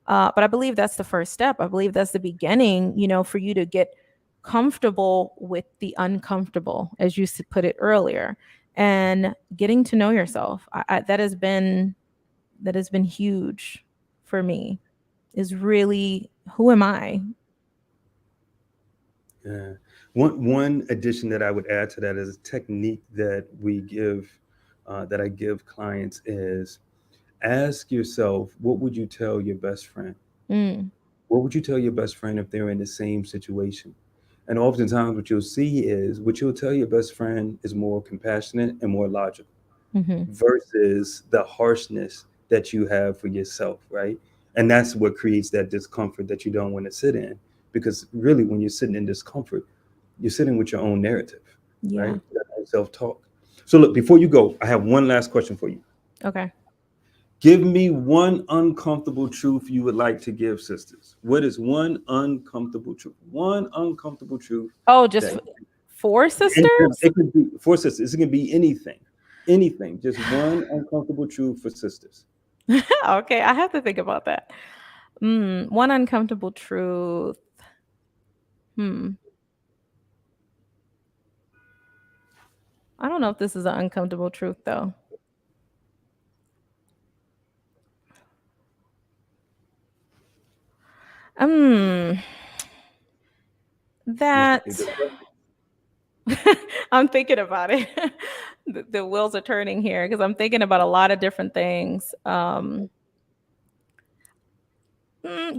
S2: But I believe that's the first step. I believe that's the beginning, for you to get comfortable with the uncomfortable, as you put it earlier, and getting to know yourself. That has been huge for me. Is really, who am I?
S1: Yeah. One addition that I would add to that is a technique that we give, that I give clients is ask yourself, what would you tell your best friend?
S2: Mm,
S1: What would you tell your best friend if they're in the same situation? And oftentimes, what you'll see is what you'll tell your best friend is more compassionate and more logical
S2: hmm.
S1: versus the harshness that you have for yourself, right? And that's what creates that discomfort that you don't want to sit in. Because really, when you're sitting in discomfort, you're sitting with your own narrative,
S2: Yeah.
S1: right? That self talk. So, look, before you go, I have one last question for you.
S2: Okay.
S1: Give me one uncomfortable truth you would like to give sisters. What is one uncomfortable truth? One uncomfortable truth
S2: Oh, just
S1: that
S2: four sisters?
S1: it could be for sisters. It can be anything, Just one uncomfortable truth for sisters.
S2: Okay, I have to think about that. One uncomfortable truth. Hmm. I don't know if this is an uncomfortable truth though. Um,
S1: Most definitely
S2: that
S1: good question.
S2: I'm thinking about it. The wheels are turning here because I'm thinking about a lot of different things. You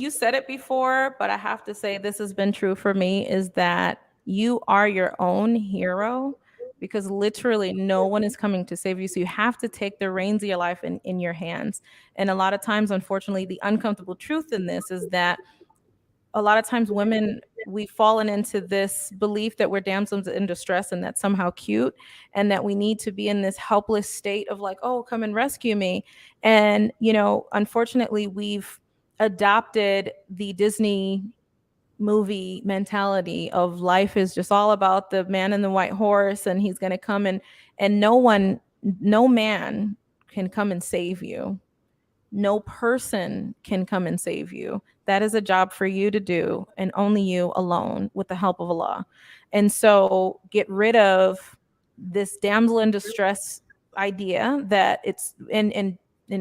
S2: said it before, but I have to say this has been true for me is that you are your own hero because literally no one is coming to save you. So you have to take the reins of your life in your hands. And a lot of times, unfortunately, the uncomfortable truth in this is that a lot of times women we've fallen into this belief that we're damsels in distress and that's somehow cute and that we need to be in this helpless state of like, oh, come and rescue me. And unfortunately we've adopted the Disney movie mentality of life is just all about the man in the white horse and he's going to come and no man can come and save you. No person can come and save you. That is a job for you to do, and only you alone with the help of Allah. And so get rid of this damsel in distress idea that and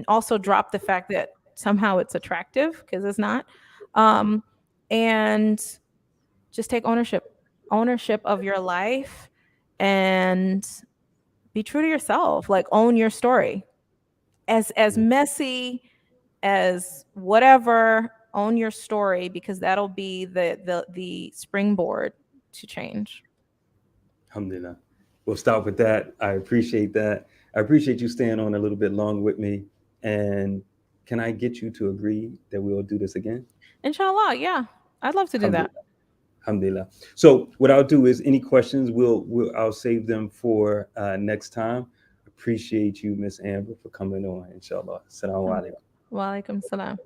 S2: also drop the fact that somehow it's attractive because it's not. Um, and just take ownership of your life and be true to yourself. Like own your story. As messy as whatever, own your story because that'll be the springboard to change.
S1: Alhamdulillah. We'll stop with that. I appreciate that. I appreciate you staying on a little bit long with me. And can I get you to agree that we will do this again?
S2: Inshallah, yeah. I'd love to do that.
S1: Alhamdulillah. Alhamdulillah. So what I'll do is any questions I'll save them for next time. Appreciate you, Miss Amber, for coming on. Inshallah. Assalamu alaikum.
S2: Wa alaikum salam.